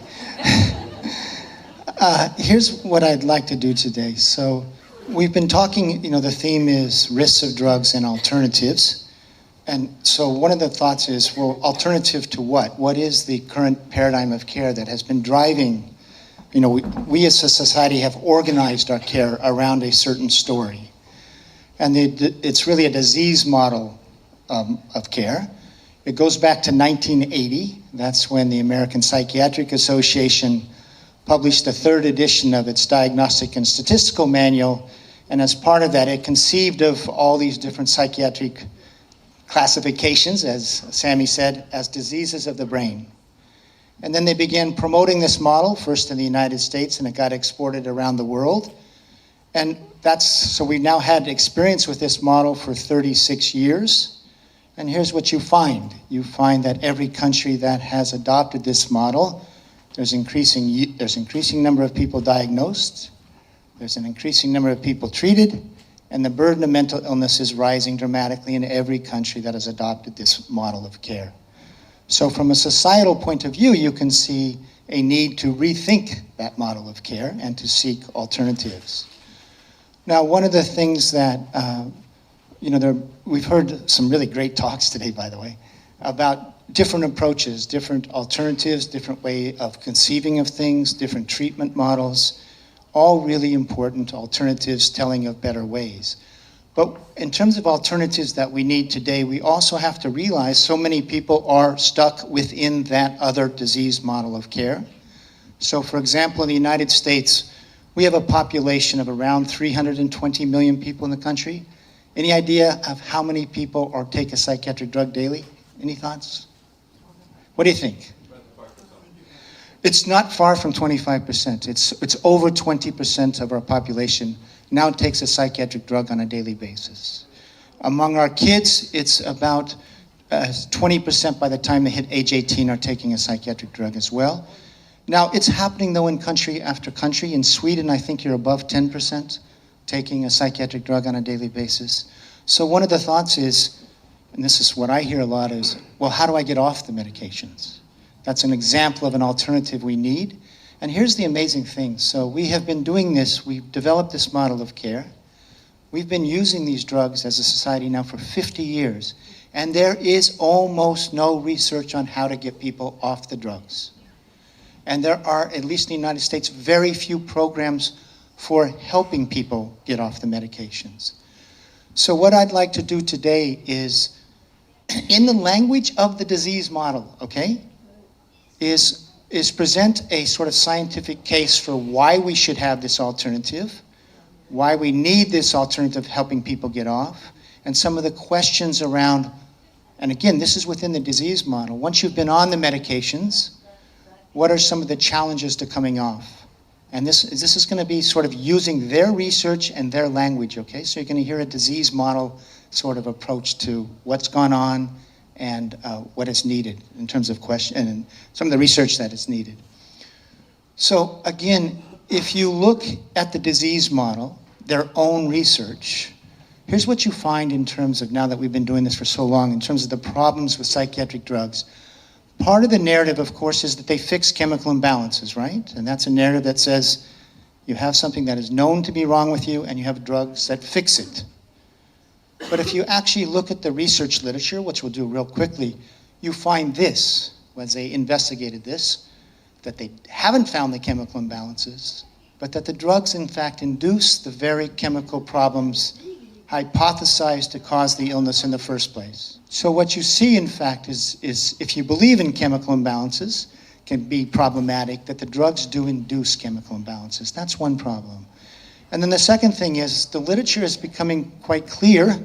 Here's what I'd like to do today. So we've been talking, the theme is risks of drugs and alternatives. And so one of the thoughts is, well, alternative to what? What is the current paradigm of care that has been driving? We as a society have organized our care around a certain story. And it's really a disease model of care. It goes back to 1980. That's when the American Psychiatric Association published the 3rd edition of its Diagnostic and Statistical Manual. And as part of that, it conceived of all these different psychiatric classifications, as Sammy said, as diseases of the brain. And then they began promoting this model, first in the United States, and it got exported around the world. And so we've now had experience with this model for 36 years. And here's what you find. You find that every country that has adopted this model, there's increasing number of people diagnosed, there's an increasing number of people treated, and the burden of mental illness is rising dramatically in every country that has adopted this model of care. So from a societal point of view, you can see a need to rethink that model of care and to seek alternatives. Now, one of the things that, we've heard some really great talks today, by the way, about different approaches, different alternatives, different way of conceiving of things, different treatment models, all really important alternatives telling of better ways. But in terms of alternatives that we need today, we also have to realize so many people are stuck within that other disease model of care. So for example, in the United States, we have a population of around 320 million people in the country. Any idea of how many people take a psychiatric drug daily? Any thoughts? What do you think? It's not far from 25%. It's over 20% of our population now takes a psychiatric drug on a daily basis. Among our kids, it's about 20% by the time they hit age 18 are taking a psychiatric drug as well. Now, it's happening, though, in country after country. In Sweden, I think you're above 10% taking a psychiatric drug on a daily basis. So one of the thoughts is, and this is what I hear a lot, is, well, how do I get off the medications? That's an example of an alternative we need. And here's the amazing thing. So we have been doing this. We've developed this model of care. We've been using these drugs as a society now for 50 years. And there is almost no research on how to get people off the drugs. And there are, at least in the United States, very few programs for helping people get off the medications. So what I'd like to do today is, in the language of the disease model, okay, is present a sort of scientific case for why we should have this alternative, why we need this alternative helping people get off, and some of the questions around, and again, this is within the disease model. Once you've been on the medications, what are some of the challenges to coming off? And this is going to be sort of using their research and their language, okay? So you're going to hear a disease model sort of approach to what's gone on and what is needed in terms of question and some of the research that is needed. So again, if you look at the disease model, their own research, here's what you find in terms of, now that we've been doing this for so long, in terms of the problems with psychiatric drugs. Part of the narrative, of course, is that they fix chemical imbalances, right? And that's a narrative that says you have something that is known to be wrong with you and you have drugs that fix it. But if you actually look at the research literature, which we'll do real quickly, you find this, when they investigated this, that they haven't found the chemical imbalances, but that the drugs, in fact, induce the very chemical problems hypothesized to cause the illness in the first place. So what you see, in fact, is if you believe in chemical imbalances, can be problematic, that the drugs do induce chemical imbalances. That's one problem. And then the second thing is the literature is becoming quite clear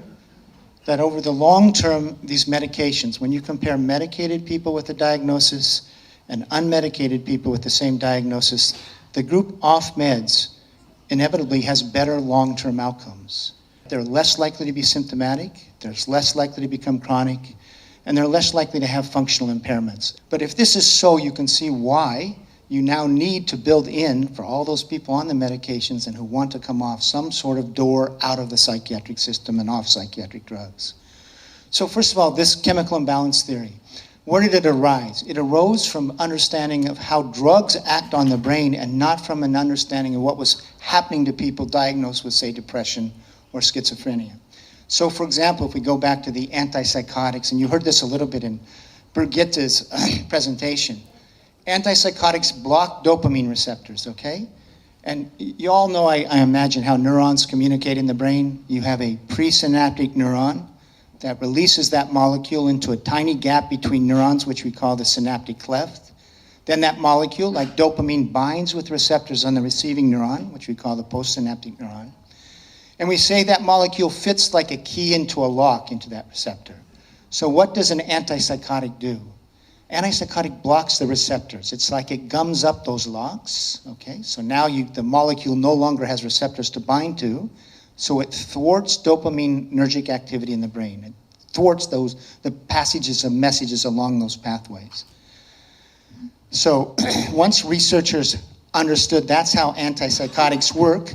that over the long term, these medications, when you compare medicated people with a diagnosis and unmedicated people with the same diagnosis, the group off meds inevitably has better long-term outcomes. They're less likely to be symptomatic, they're less likely to become chronic, and they're less likely to have functional impairments. But if this is so, you can see why you now need to build in, for all those people on the medications and who want to come off, some sort of door out of the psychiatric system and off psychiatric drugs. So first of all, this chemical imbalance theory, where did it arise? It arose from understanding of how drugs act on the brain and not from an understanding of what was happening to people diagnosed with, say, depression or schizophrenia. So for example, if we go back to the antipsychotics, and you heard this a little bit in Gøtzsche's presentation, antipsychotics block dopamine receptors, okay? And you all know, I imagine, how neurons communicate in the brain. You have a presynaptic neuron that releases that molecule into a tiny gap between neurons, which we call the synaptic cleft. Then that molecule, like dopamine, binds with receptors on the receiving neuron, which we call the postsynaptic neuron. And we say that molecule fits like a key into a lock into that receptor. So what does an antipsychotic do? Antipsychotic blocks the receptors. It's like it gums up those locks, okay? So now the molecule no longer has receptors to bind to, so it thwarts dopaminergic activity in the brain. It thwarts the passages of messages along those pathways. So once researchers understood that's how antipsychotics work,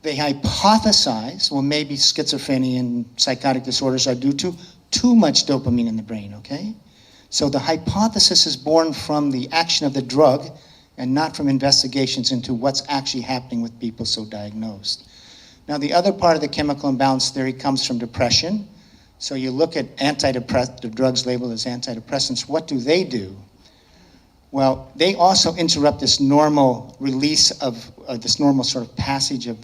they hypothesized, well, maybe schizophrenia and psychotic disorders are due to too much dopamine in the brain, okay? So the hypothesis is born from the action of the drug and not from investigations into what's actually happening with people so diagnosed. Now, the other part of the chemical imbalance theory comes from depression. So you look at the drugs labeled as antidepressants. What do? Well, they also interrupt this normal release of this normal sort of passage of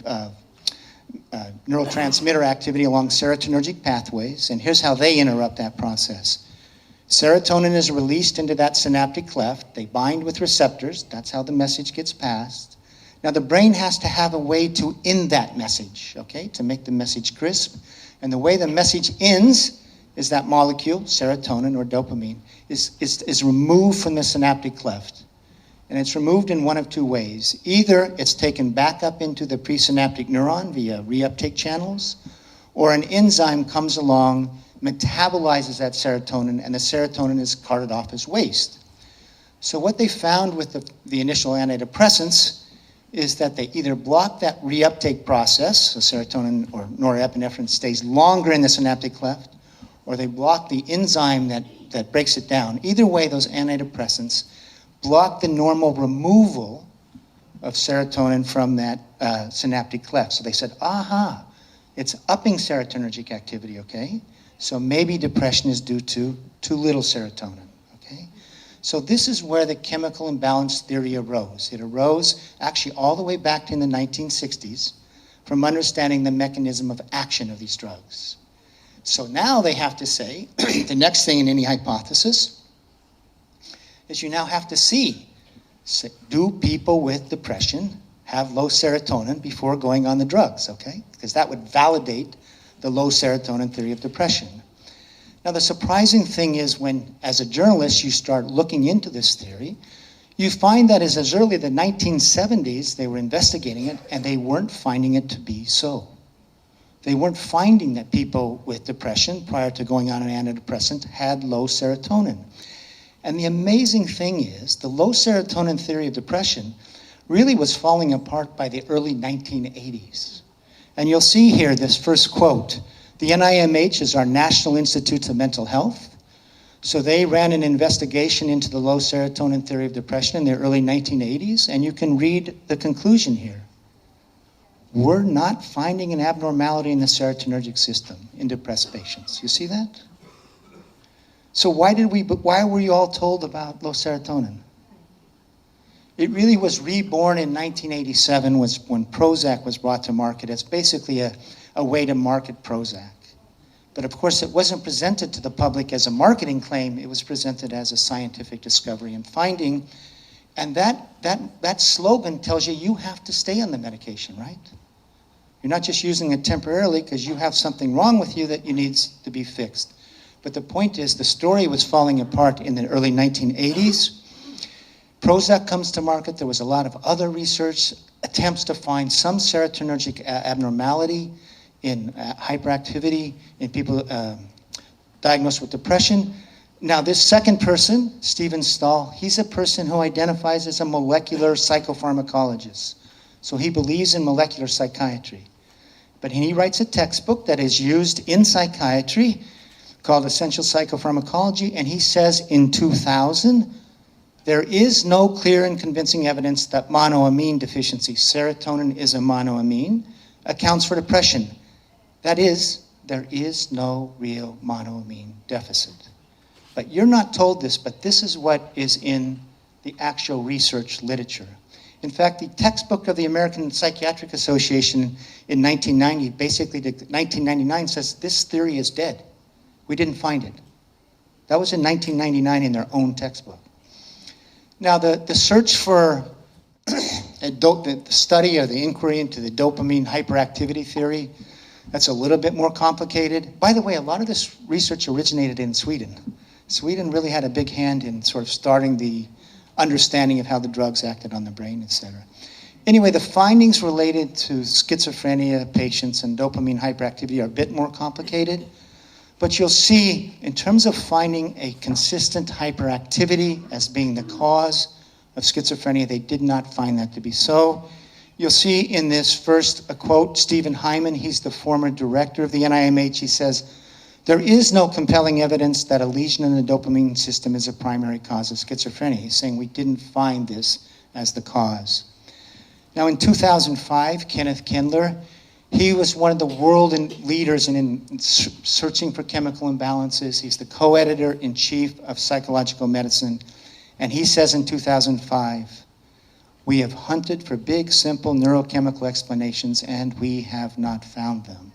neurotransmitter activity along serotonergic pathways. And here's how they interrupt that process. Serotonin is released into that synaptic cleft. They bind with receptors. That's how the message gets passed. Now, the brain has to have a way to end that message, okay, to make the message crisp. And the way the message ends is that molecule, serotonin or dopamine, is removed from the synaptic cleft. And it's removed in one of two ways. Either it's taken back up into the presynaptic neuron via reuptake channels, or an enzyme comes along, metabolizes that serotonin, and the serotonin is carted off as waste. So what they found with the initial antidepressants is that they either block that reuptake process, so serotonin or norepinephrine stays longer in the synaptic cleft, or they block the enzyme that breaks it down. Either way, those antidepressants block the normal removal of serotonin from that synaptic cleft. So they said, aha, it's upping serotonergic activity, okay? So maybe depression is due to too little serotonin. So this is where the chemical imbalance theory arose. It arose actually all the way back in the 1960s from understanding the mechanism of action of these drugs. So now they have to say, the next thing in any hypothesis is you now have to see, do people with depression have low serotonin before going on the drugs, okay? Because that would validate the low serotonin theory of depression. Now, the surprising thing is when, as a journalist, you start looking into this theory, you find that as early as the 1970s, they were investigating it, and they weren't finding it to be so. They weren't finding that people with depression prior to going on an antidepressant had low serotonin. And the amazing thing is, the low serotonin theory of depression really was falling apart by the early 1980s. And you'll see here this first quote. The NIMH is our National Institutes of Mental Health. So they ran an investigation into the low serotonin theory of depression in the early 1980s, and you can read the conclusion here. We're not finding an abnormality in the serotonergic system in depressed patients. You see that? So why were you all told about low serotonin? It really was reborn in 1987 was when Prozac was brought to market as basically a way to market Prozac. But of course, it wasn't presented to the public as a marketing claim. It was presented as a scientific discovery and finding. And that slogan tells you have to stay on the medication, right? You're not just using it temporarily because you have something wrong with you that needs to be fixed. But the point is, the story was falling apart in the early 1980s. Prozac comes to market. There was a lot of other research attempts to find some serotonergic abnormality in hyperactivity in people diagnosed with depression. Now, this second person, Stephen Stahl, he's a person who identifies as a molecular psychopharmacologist. So he believes in molecular psychiatry. But he writes a textbook that is used in psychiatry called Essential Psychopharmacology, and he says in 2000, there is no clear and convincing evidence that monoamine deficiency, serotonin is a monoamine, accounts for depression. That is, there is no real monoamine deficit. But you're not told this, but this is what is in the actual research literature. In fact, the textbook of the American Psychiatric Association in 1990, basically 1999, says this theory is dead. We didn't find it. That was in 1999 in their own textbook. Now, the search for the study or the inquiry into the dopamine hyperactivity theory, that's a little bit more complicated. By the way, a lot of this research originated in Sweden. Sweden really had a big hand in sort of starting the understanding of how the drugs acted on the brain, etc. Anyway, the findings related to schizophrenia patients and dopamine hyperactivity are a bit more complicated. But you'll see, in terms of finding a consistent hyperactivity as being the cause of schizophrenia, they did not find that to be so. You'll see in this first a quote, Stephen Hyman, he's the former director of the NIMH, he says, there is no compelling evidence that a lesion in the dopamine system is a primary cause of schizophrenia. He's saying we didn't find this as the cause. Now in 2005, Kenneth Kendler, he was one of the world leaders in searching for chemical imbalances. He's the co-editor-in-chief of Psychological Medicine. And he says in 2005, we have hunted for big, simple neurochemical explanations, and we have not found them.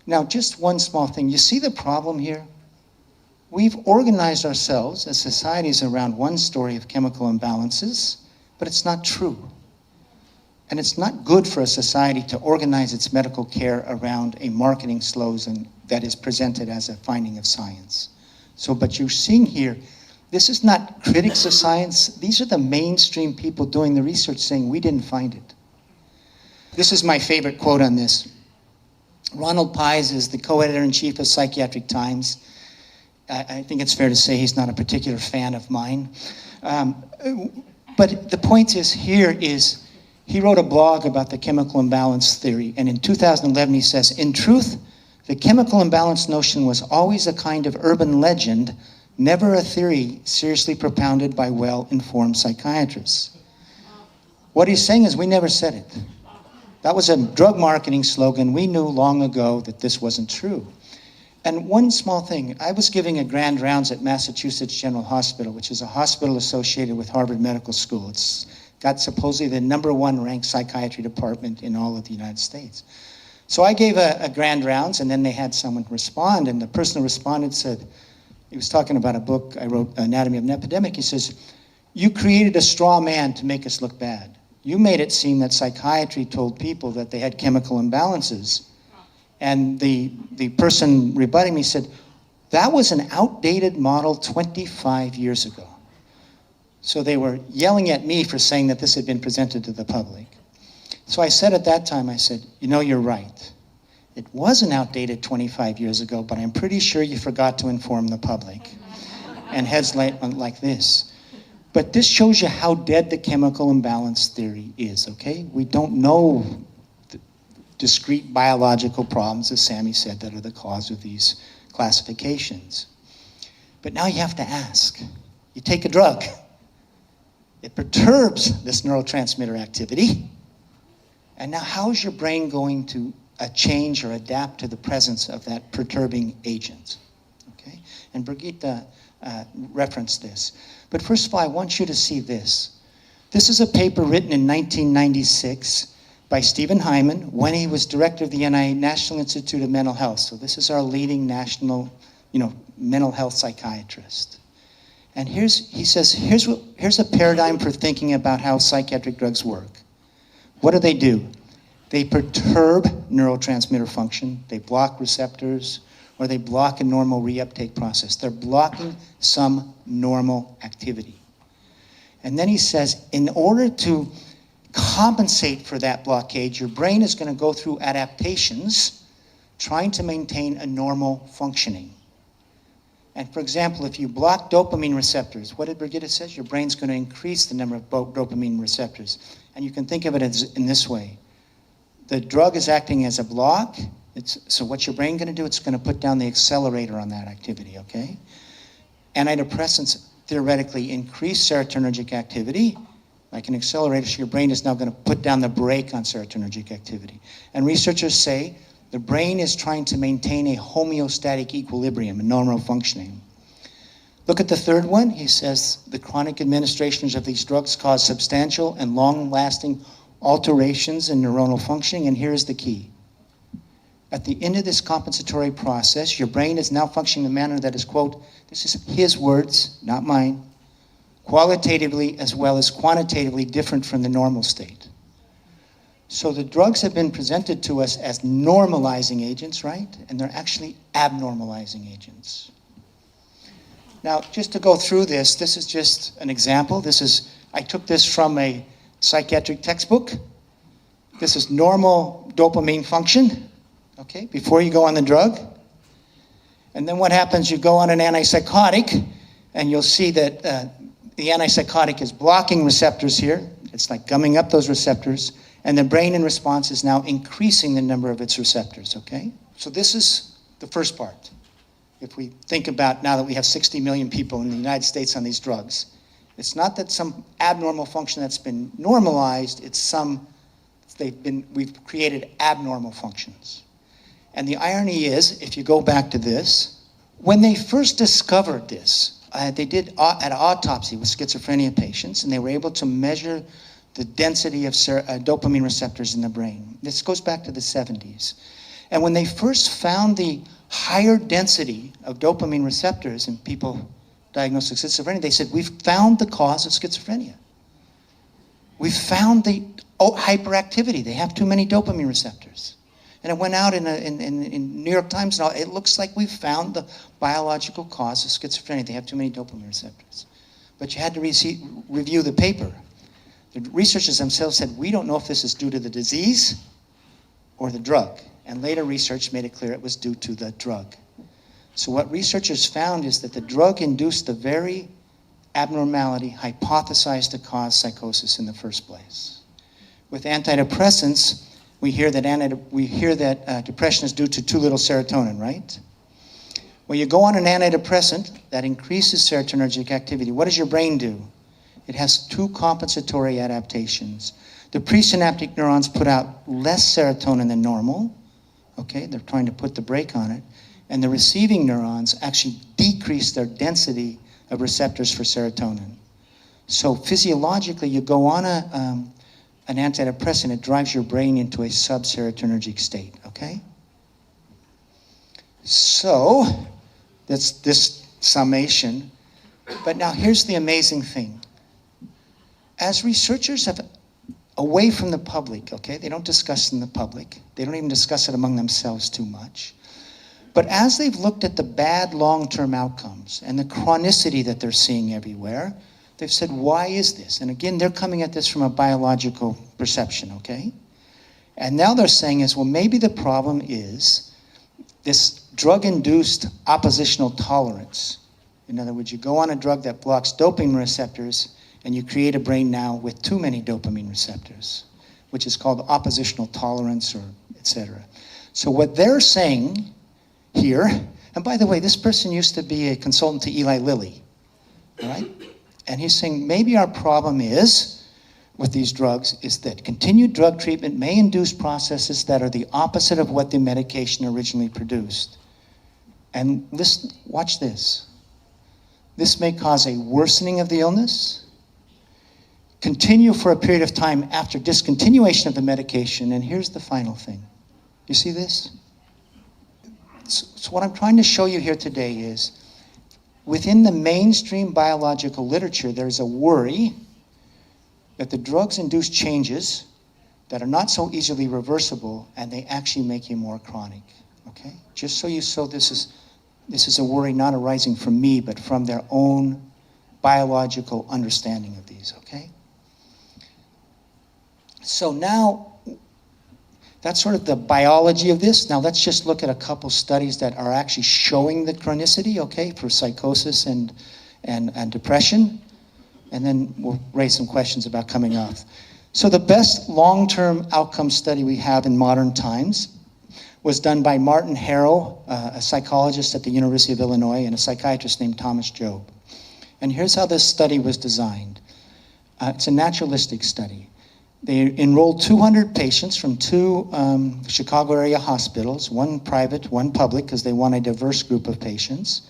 Now, just one small thing. You see the problem here? We've organized ourselves as societies around one story of chemical imbalances, but it's not true. And it's not good for a society to organize its medical care around a marketing slogan that is presented as a finding of science. So, but you're seeing here, this is not critics of science. These are the mainstream people doing the research saying we didn't find it. This is my favorite quote on this. Ronald Pies is the co-editor-in-chief of Psychiatric Times. I think it's fair to say he's not a particular fan of mine. But the point is here is, he wrote a blog about the chemical imbalance theory, and in 2011 he says, in truth, the chemical imbalance notion was always a kind of urban legend, never a theory seriously propounded by well-informed psychiatrists. What he's saying is we never said it. That was a drug marketing slogan. We knew long ago that this wasn't true. And one small thing, I was giving a grand rounds at Massachusetts General Hospital, which is a hospital associated with Harvard Medical School. It's got supposedly the #1 ranked psychiatry department in all of the United States. So I gave a grand rounds, and then they had someone respond, and the person who responded said, he was talking about a book I wrote, Anatomy of an Epidemic. He says, you created a straw man to make us look bad. You made it seem that psychiatry told people that they had chemical imbalances. And the person rebutting me said, that was an outdated model 25 years ago. So they were yelling at me for saying that this had been presented to the public. So I said at that time, I said, you know, you're right. It wasn't outdated 25 years ago, but I'm pretty sure you forgot to inform the public. And heads like this. But this shows you how dead the chemical imbalance theory is, okay? We don't know the discrete biological problems, as Sammy said, that are the cause of these classifications. But now you have to ask. You take a drug. It perturbs this neurotransmitter activity. And now how is your brain going to change or adapt to the presence of that perturbing agent? Okay? And Brigitte referenced this. But first of all, I want you to see this. This is a paper written in 1996 by Stephen Hyman when he was director of the NIH National Institute of Mental Health. So this is our leading national, mental health psychiatrist. And he says, here's a paradigm for thinking about how psychiatric drugs work. What do? They perturb neurotransmitter function, they block receptors, or they block a normal reuptake process. They're blocking some normal activity. And then he says, in order to compensate for that blockade, your brain is going to go through adaptations trying to maintain a normal functioning. And for example, if you block dopamine receptors, what did Brigitte say? Your brain's going to increase the number of dopamine receptors. And you can think of it as in this way. The drug is acting as a block. So what's your brain going to do? It's going to put down the accelerator on that activity, okay? Antidepressants theoretically increase serotonergic activity, like an accelerator, so your brain is now going to put down the brake on serotonergic activity. And researchers say the brain is trying to maintain a homeostatic equilibrium, a normal functioning. Look at the third one. He says the chronic administrations of these drugs cause substantial and long-lasting alterations in neuronal functioning, and here's the key. At the end of this compensatory process, your brain is now functioning in a manner that is, quote, this is his words, not mine, qualitatively as well as quantitatively different from the normal state. So the drugs have been presented to us as normalizing agents, right? And they're actually abnormalizing agents. Now, just to go through this is just an example. I took this from a psychiatric textbook. This is normal dopamine function. Okay, before you go on the drug. And then what happens, you go on an antipsychotic, and you'll see that the antipsychotic is blocking receptors here. It's like gumming up those receptors, and the brain in response is now increasing the number of its receptors, okay? So this is the first part. If we think about now that we have 60 million people in the United States on these drugs, it's not that some abnormal function that's been normalized, we've created abnormal functions. And the irony is, if you go back to this, when they first discovered this, they did an autopsy with schizophrenia patients, and they were able to measure the density of dopamine receptors in the brain. This goes back to the 70s. And when they first found the higher density of dopamine receptors in people diagnosed with schizophrenia, they said, we've found the cause of schizophrenia. We found the hyperactivity. They have too many dopamine receptors. And it went out in New York Times, and it looks like we've found the biological cause of schizophrenia. They have too many dopamine receptors. But you had to review the paper. The researchers themselves said, we don't know if this is due to the disease or the drug. And later research made it clear it was due to the drug. So what researchers found is that the drug induced the very abnormality hypothesized to cause psychosis in the first place. With antidepressants, we hear that depression is due to too little serotonin, right? When you go on an antidepressant that increases serotonergic activity, what does your brain do? It has two compensatory adaptations. The presynaptic neurons put out less serotonin than normal. Okay, they're trying to put the brake on it. And the receiving neurons actually decrease their density of receptors for serotonin. So physiologically, you go on an antidepressant, it drives your brain into a sub-serotonergic state, okay? So, that's this summation. But now here's the amazing thing. As researchers have, away from the public, okay? They don't discuss it in the public. They don't even discuss it among themselves too much. But as they've looked at the bad long-term outcomes and the chronicity that they're seeing everywhere, they've said, why is this? And again, they're coming at this from a biological perception, okay? And now they're saying is, well, maybe the problem is this drug-induced oppositional tolerance. In other words, you go on a drug that blocks dopamine receptors, and you create a brain now with too many dopamine receptors, which is called oppositional tolerance, or etc. So what they're saying here, and by the way, this person used to be a consultant to Eli Lilly, all right? And he's saying maybe our problem is, with these drugs, is that continued drug treatment may induce processes that are the opposite of what the medication originally produced. And listen, watch this. This may cause a worsening of the illness, continue for a period of time after discontinuation of the medication, and here's the final thing. You see this? So what I'm trying to show you here today is, within the mainstream biological literature, there's a worry that the drugs induce changes that are not so easily reversible, and they actually make you more chronic, okay? Just so you saw, this is a worry not arising from me, but from their own biological understanding of these, okay? So now, that's sort of the biology of this. Now let's just look at a couple studies that are actually showing the chronicity, okay, for psychosis and depression. And then we'll raise some questions about coming off. So the best long-term outcome study we have in modern times was done by Martin Harrow, a psychologist at the University of Illinois, and a psychiatrist named Thomas Job. And here's how this study was designed. It's a naturalistic study. They enrolled 200 patients from two Chicago area hospitals, one private, one public, because they want a diverse group of patients.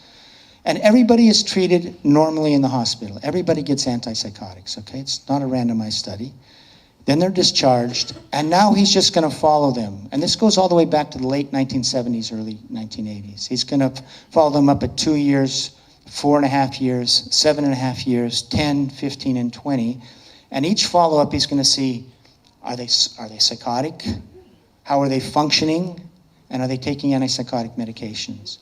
And everybody is treated normally in the hospital. Everybody gets antipsychotics, okay? It's not a randomized study. Then they're discharged, and now he's just going to follow them. And this goes all the way back to the late 1970s, early 1980s. He's going to follow them up at 2 years, 4.5 years, 7.5 years, 10, 15, and 20. And each follow-up, he's going to see, are they psychotic? How are they functioning? And are they taking antipsychotic medications?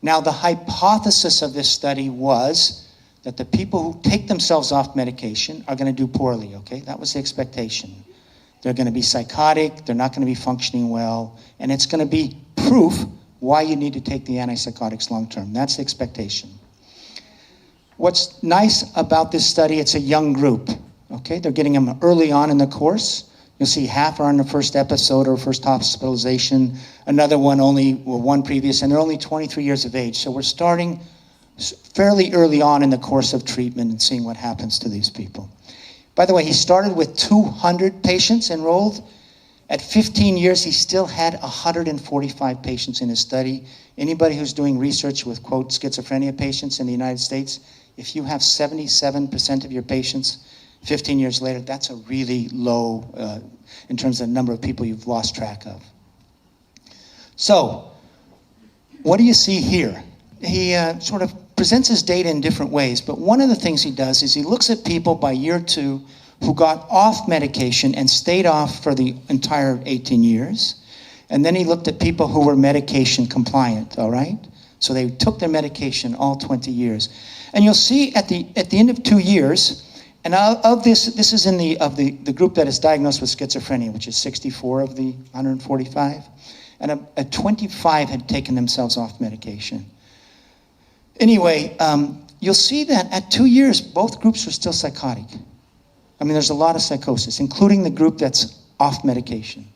Now, the hypothesis of this study was that the people who take themselves off medication are going to do poorly, okay? That was the expectation. They're going to be psychotic, they're not going to be functioning well, and it's going to be proof why you need to take the antipsychotics long-term. That's the expectation. What's nice about this study, it's a young group. Okay, they're getting them early on in the course. You'll see half are on the first episode or first hospitalization, another one only, well, one previous, and they're only 23 years of age. So we're starting fairly early on in the course of treatment and seeing what happens to these people. By the way, he started with 200 patients enrolled. At 15 years, he still had 145 patients in his study. Anybody who's doing research with, quote, schizophrenia patients in the United States, if you have 77% of your patients 15 years later, that's a really low in terms of the number of people you've lost track of. So, what do you see here? He sort of presents his data in different ways, but one of the things he does is he looks at people by year 2 who got off medication and stayed off for the entire 18 years. And then he looked at people who were medication compliant, all right? So they took their medication all 20 years. And you'll see at the end of 2 years, and of this is in the group that is diagnosed with schizophrenia, which is 64 of the 145, and a 25 had taken themselves off medication. Anyway, you'll see that at 2 years, both groups are still psychotic. I mean, there's a lot of psychosis, including the group that's off medication.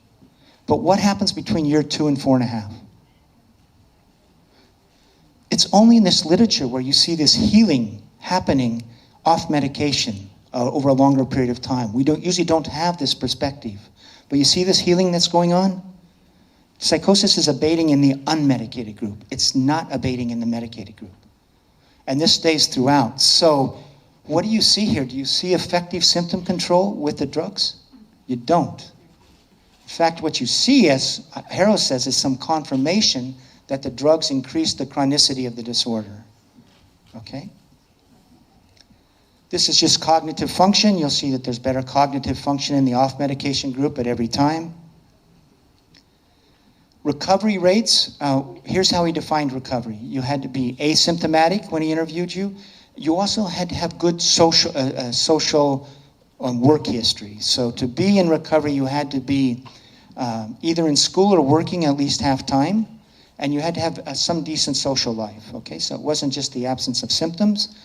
But what happens between year 2 and 4.5? It's only in this literature where you see this healing happening off medication over a longer period of time. We usually don't have this perspective. But you see this healing that's going on? Psychosis is abating in the unmedicated group. It's not abating in the medicated group. And this stays throughout. So what do you see here? Do you see effective symptom control with the drugs? You don't. In fact, what you see, as Harrow says, is some confirmation that the drugs increase the chronicity of the disorder. Okay? This is just cognitive function. You'll see that there's better cognitive function in the off-medication group at every time. Recovery rates, here's how he defined recovery. You had to be asymptomatic when he interviewed you. You also had to have good social work history. So to be in recovery, you had to be either in school or working at least half time, and you had to have some decent social life, okay? So it wasn't just the absence of symptoms.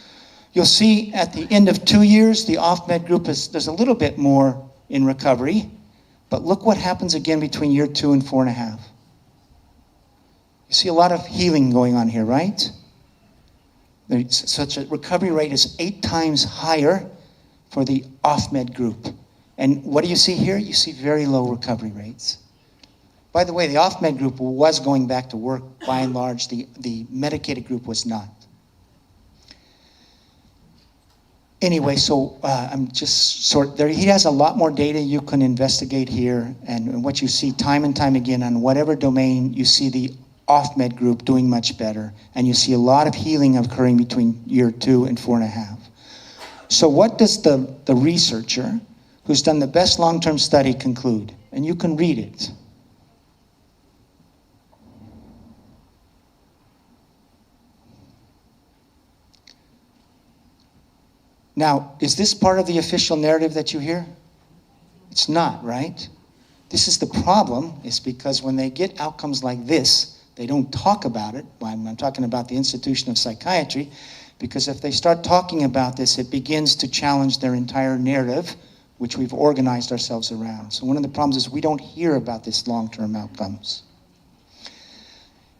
You'll see at the end of 2 years, the off-med group there's a little bit more in recovery, but look what happens again between year 2 and 4.5. You see a lot of healing going on here, right? Such a recovery rate is 8 times higher for the off-med group. And what do you see here? You see very low recovery rates. By the way, the off-med group was going back to work by and large. The medicated group was not. Anyway, so I'm just there. He has a lot more data you can investigate here, and what you see time and time again on whatever domain, you see the off-med group doing much better, and you see a lot of healing occurring between year 2 and 4.5. So what does the researcher who's done the best long-term study conclude? And you can read it. Now, is this part of the official narrative that you hear? It's not, right? This is the problem, is because when they get outcomes like this, they don't talk about it. I'm talking about the institution of psychiatry, because if they start talking about this, it begins to challenge their entire narrative, which we've organized ourselves around. So one of the problems is we don't hear about this long-term outcomes.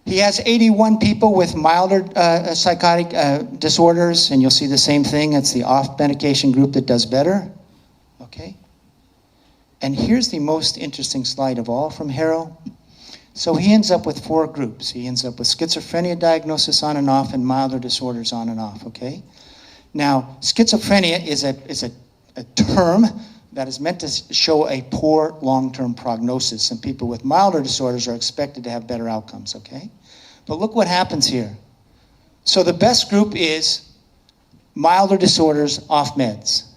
He has 81 people with milder psychotic disorders, and you'll see the same thing. It's the off-medication group that does better. Okay? And here's the most interesting slide of all from Harrow. So he ends up with 4 groups. He ends up with schizophrenia diagnosis on and off and milder disorders on and off, okay? Now, schizophrenia is a term that is meant to show a poor long-term prognosis, and people with milder disorders are expected to have better outcomes, okay? But look what happens here. So the best group is milder disorders off meds.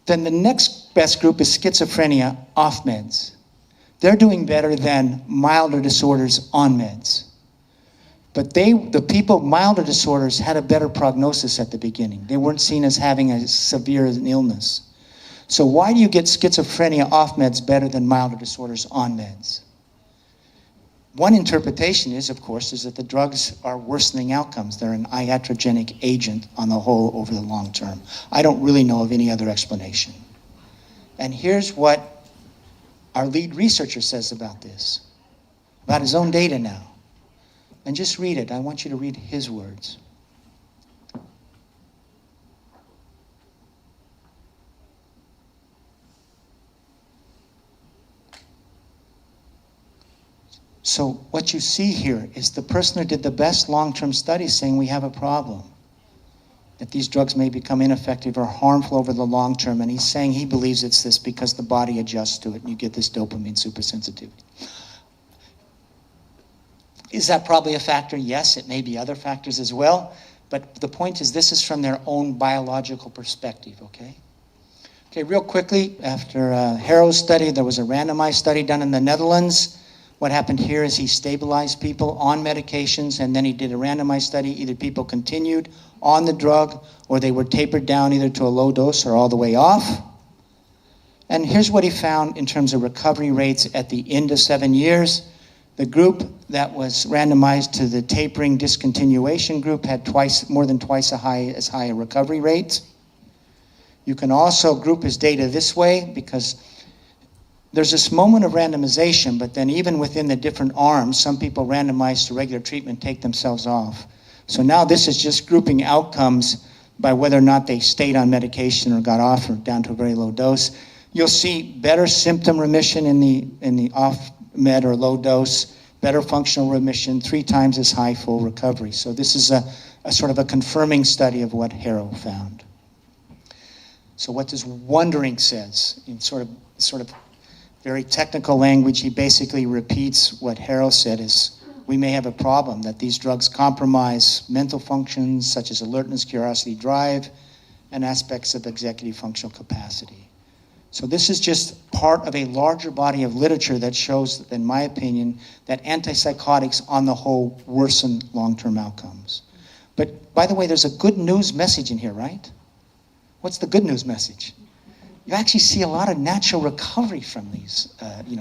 Then the next best group is schizophrenia off meds. They're doing better than milder disorders on meds. But the people with milder disorders had a better prognosis at the beginning. They weren't seen as having as severe an illness. So why do you get schizophrenia off meds better than milder disorders on meds? One interpretation is, of course, is that the drugs are worsening outcomes. They're an iatrogenic agent on the whole over the long term. I don't really know of any other explanation. And here's what our lead researcher says about this, about his own data now. And just read it. I want you to read his words. So what you see here is the person who did the best long-term study saying we have a problem, that these drugs may become ineffective or harmful over the long term, and he's saying he believes it's this because the body adjusts to it and you get this dopamine supersensitivity. Is that probably a factor? Yes, it may be other factors as well, but the point is this is from their own biological perspective, okay? Okay, real quickly, after Harrow's study, there was a randomized study done in the Netherlands. What happened here is he stabilized people on medications, and then he did a randomized study. Either people continued on the drug or they were tapered down either to a low dose or all the way off. And here's what he found in terms of recovery rates at the end of 7 years. The group that was randomized to the tapering discontinuation group had more than twice as high a recovery rate. You can also group his data this way because there's this moment of randomization, but then even within the different arms, some people randomized to regular treatment take themselves off. So now this is just grouping outcomes by whether or not they stayed on medication or got off or down to a very low dose. You'll see better symptom remission in the off med or low dose, better functional remission, 3 times as high full recovery. So this is a sort of a confirming study of what Harrow found. So what this wondering says in sort of very technical language, he basically repeats what Harrow said is we may have a problem, that these drugs compromise mental functions such as alertness, curiosity, drive, and aspects of executive functional capacity. So this is just part of a larger body of literature that shows, in my opinion, that antipsychotics on the whole worsen long-term outcomes. But by the way, there's a good news message in here, right? What's the good news message? you actually see a lot of natural recovery from these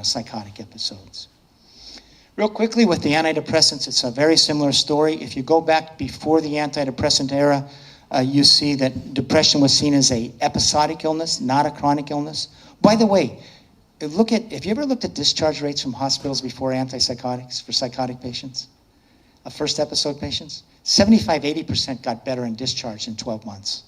psychotic episodes. Real quickly with the antidepressants, it's a very similar story. If you go back before the antidepressant era, you see that depression was seen as an episodic illness, not a chronic illness. By the way, have you ever looked at discharge rates from hospitals before antipsychotics for psychotic patients? First episode patients? 75-80% got better in discharge in 12 months.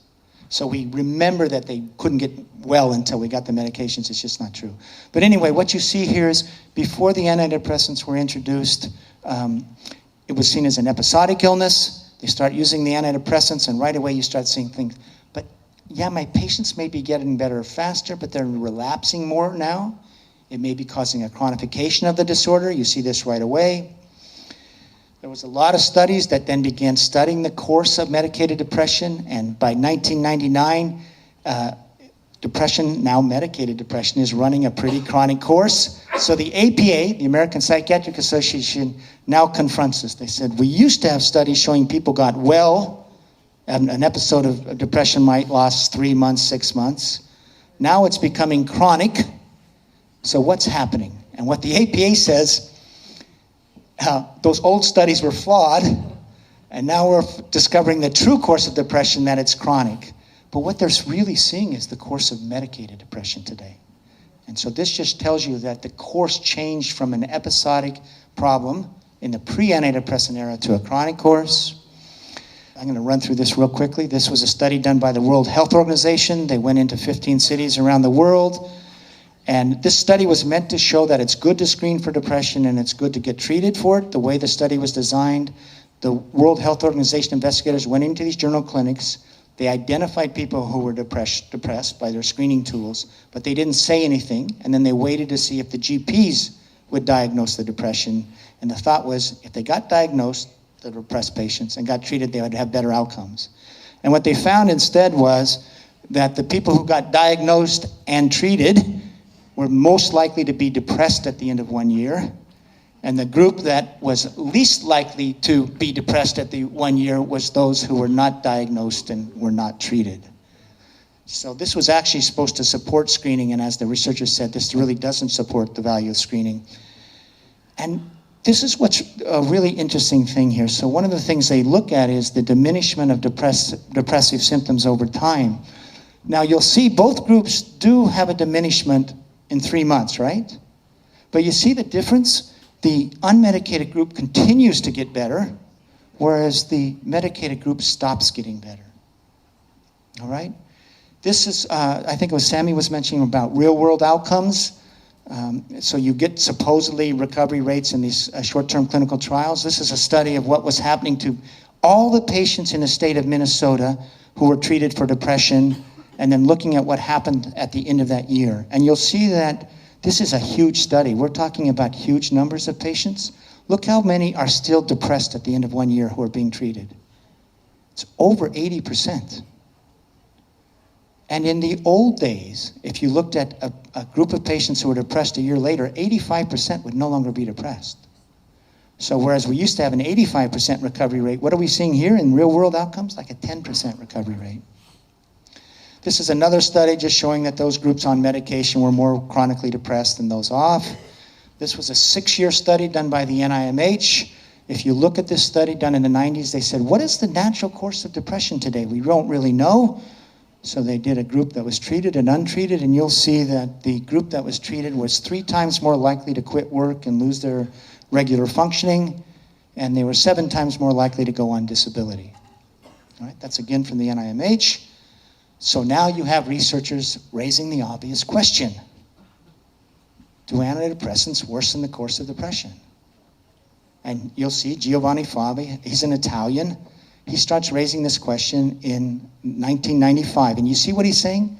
So we remember that they couldn't get well until we got the medications. It's just not true. But anyway, what you see here is before the antidepressants were introduced, it was seen as an episodic illness. They start using the antidepressants, and right away you start seeing things. But yeah, my patients may be getting better faster, but they're relapsing more now. It may be causing a chronification of the disorder. You see this right away. There was a lot of studies that then began studying the course of medicated depression, and by 1999, depression, now medicated depression, is running a pretty chronic course. So the APA, the American Psychiatric Association, now confronts us. They said, we used to have studies showing people got well, and an episode of depression might last 3 months, 6 months. Now it's becoming chronic. So what's happening? And what the APA says, those old studies were flawed, and now we're discovering the true course of depression, that it's chronic. But what they're really seeing is the course of medicated depression today. And so this just tells you that the course changed from an episodic problem in the pre-antidepressant era to a chronic course. I'm going to run through this real quickly. This was a study done by the World Health Organization. They went into 15 cities around the world. And this study was meant to show that it's good to screen for depression and it's good to get treated for it. The way the study was designed, the World Health Organization investigators went into these journal clinics. They identified people who were depressed by their screening tools, but they didn't say anything. And then they waited to see if the GPs would diagnose the depression. And the thought was, if they got diagnosed, the depressed patients, and got treated, they would have better outcomes. And what they found instead was that the people who got diagnosed and treated were most likely to be depressed at the end of 1 year. And the group that was least likely to be depressed at the 1 year was those who were not diagnosed and were not treated. So this was actually supposed to support screening, and as the researchers said, this really doesn't support the value of screening. And this is what's a really interesting thing here. So one of the things they look at is the diminishment of depressive symptoms over time. Now you'll see both groups do have a diminishment in 3 months, right? But you see the difference? The unmedicated group continues to get better, whereas the medicated group stops getting better. All right? This is, I think it was Sammy was mentioning about real-world outcomes. So you get supposedly recovery rates in these short-term clinical trials. This is a study of what was happening to all the patients in the state of Minnesota who were treated for depression, and then looking at what happened at the end of that year. And you'll see that this is a huge study. We're talking about huge numbers of patients. Look how many are still depressed at the end of 1 year who are being treated. It's over 80%. And in the old days, if you looked at a group of patients who were depressed a year later, 85% would no longer be depressed. So whereas we used to have an 85% recovery rate, what are we seeing here in real-world outcomes? Like a 10% recovery rate. This is another study just showing that those groups on medication were more chronically depressed than those off. This was a 6-year study done by the NIMH. If you look at this study done in the 90s, they said, what is the natural course of depression today? We don't really know. So they did a group that was treated and untreated, and you'll see that the group that was treated was 3 times more likely to quit work and lose their regular functioning, and they were 7 times more likely to go on disability. All right, that's again from the NIMH. So now you have researchers raising the obvious question. Do antidepressants worsen the course of depression? And you'll see Giovanni Favi, he's an Italian. He starts raising this question in 1995. And you see what he's saying?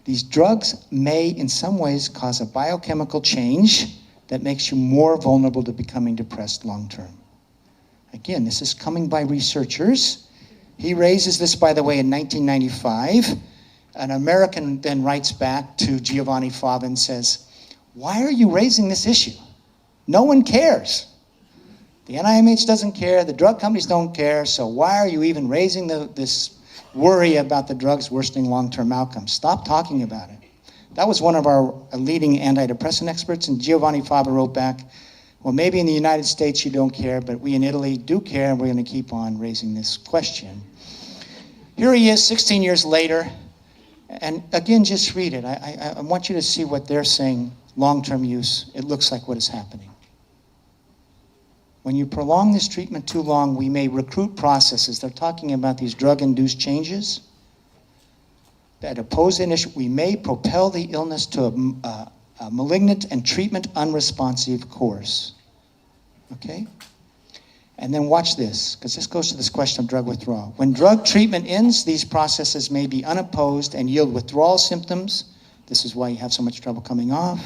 These drugs may, in some ways, cause a biochemical change that makes you more vulnerable to becoming depressed long term. Again, this is coming by researchers. He raises this, by the way, in 1995. An American then writes back to Giovanni Favi and says, why are you raising this issue? No one cares. The NIMH doesn't care, the drug companies don't care, so why are you even raising this worry about the drugs worsening long-term outcomes? Stop talking about it. That was one of our leading antidepressant experts, and Giovanni Fava wrote back, well, maybe in the United States you don't care, but we in Italy do care, and we're going to keep on raising this question. Here he is 16 years later, and again, just read it. I want you to see what they're saying, long-term use. It looks like what is happening. When you prolong this treatment too long, we may recruit processes. They're talking about these drug-induced changes that oppose the initial. We may propel the illness to a malignant and treatment unresponsive course. Okay? And then watch this, because this goes to this question of drug withdrawal. When drug treatment ends, these processes may be unopposed and yield withdrawal symptoms. This is why you have so much trouble coming off,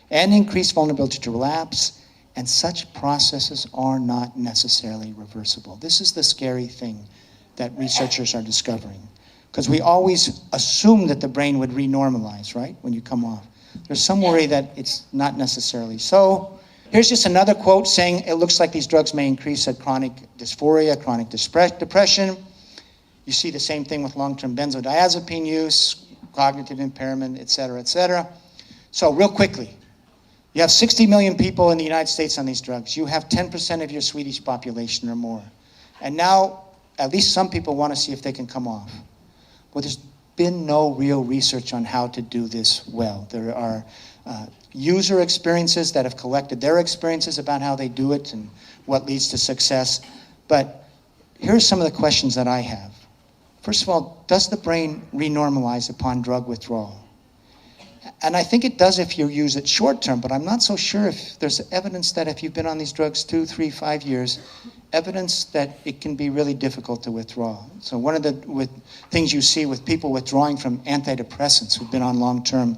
and increased vulnerability to relapse. And such processes are not necessarily reversible. This is the scary thing that researchers are discovering. Because we always assume that the brain would renormalize, right, when you come off. There's some worry that it's not necessarily so. Here's just another quote saying it looks like these drugs may increase at chronic dysphoria, chronic depression. You see the same thing with long-term benzodiazepine use, cognitive impairment, et cetera, et cetera. So real quickly, you have 60 million people in the United States on these drugs. You have 10% of your Swedish population or more. And now, at least some people want to see if they can come off. Well, there's been no real research on how to do this well. There are user experiences that have collected their experiences about how they do it and what leads to success. But here's some of the questions that I have. First of all, does the brain renormalize upon drug withdrawal? And I think it does if you use it short term, but I'm not so sure if there's evidence that if you've been on these drugs 2, 3, 5 years, evidence that it can be really difficult to withdraw. So one of the things you see with people withdrawing from antidepressants who've been on long term,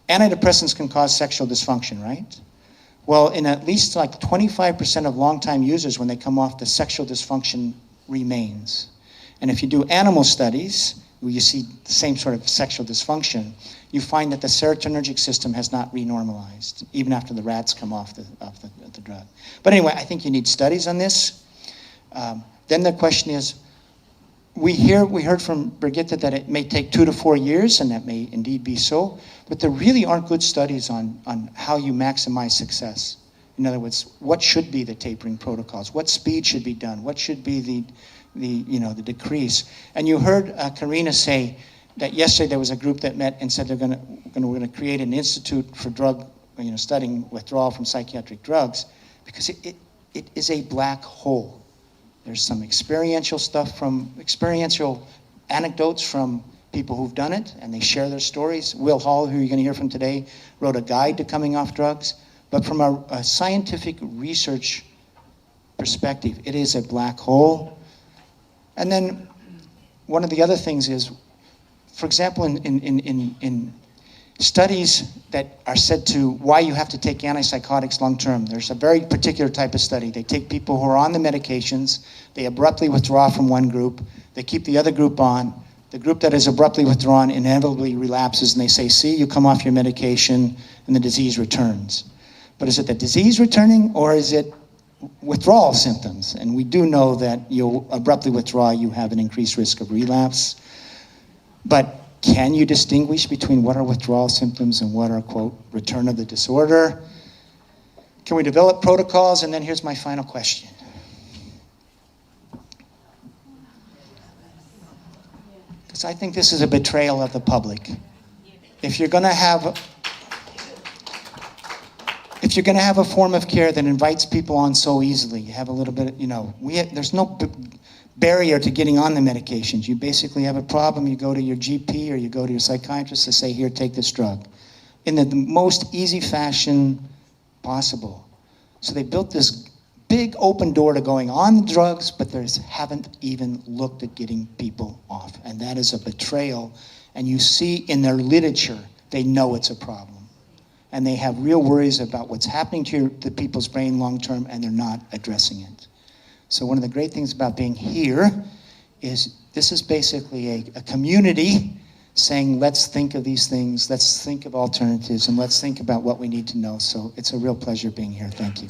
antidepressants can cause sexual dysfunction, right? Well, in at least like 25% of long-time users, when they come off, the sexual dysfunction remains. And if you do animal studies, where you see the same sort of sexual dysfunction, you find that the serotonergic system has not renormalized, even after the rats come off the drug. But anyway, I think you need studies on this. Then the question is, we heard from Brigitte that it may take 2 to 4 years, and that may indeed be so, but there really aren't good studies on how you maximize success. In other words, what should be the tapering protocols? What speed should be done? What should be the decrease? And you heard Karina say that yesterday there was a group that met and said we're going to create an institute for drug, studying withdrawal from psychiatric drugs, because it is a black hole. There's some experiential anecdotes from people who've done it, and they share their stories. Will Hall, who you're going to hear from today, wrote a guide to coming off drugs. But from a scientific research perspective, it is a black hole. And then one of the other things is, for example, in studies that are said to why you have to take antipsychotics long term, there's a very particular type of study. They take people who are on the medications, they abruptly withdraw from one group, they keep the other group on. The group that is abruptly withdrawn inevitably relapses, and they say, see, you come off your medication and the disease returns. But is it the disease returning, or is it withdrawal symptoms? And we do know that you'll abruptly withdraw, you have an increased risk of relapse. But can you distinguish between what are withdrawal symptoms and what are, quote, return of the disorder? Can we develop protocols? And then here's my final question. Because I think this is a betrayal of the public. If you're going to have a form of care that invites people on so easily, you have a little bit, there's no barrier to getting on the medications. You basically have a problem, you go to your GP or you go to your psychiatrist to say, here, take this drug, in the most easy fashion possible. So they built this big open door to going on the drugs, but they haven't even looked at getting people off. And that is a betrayal. And you see in their literature, they know it's a problem. And they have real worries about what's happening to the people's brain long term, and they're not addressing it. So one of the great things about being here is this is basically a community saying, let's think of these things, let's think of alternatives, and let's think about what we need to know. So it's a real pleasure being here. Thank you.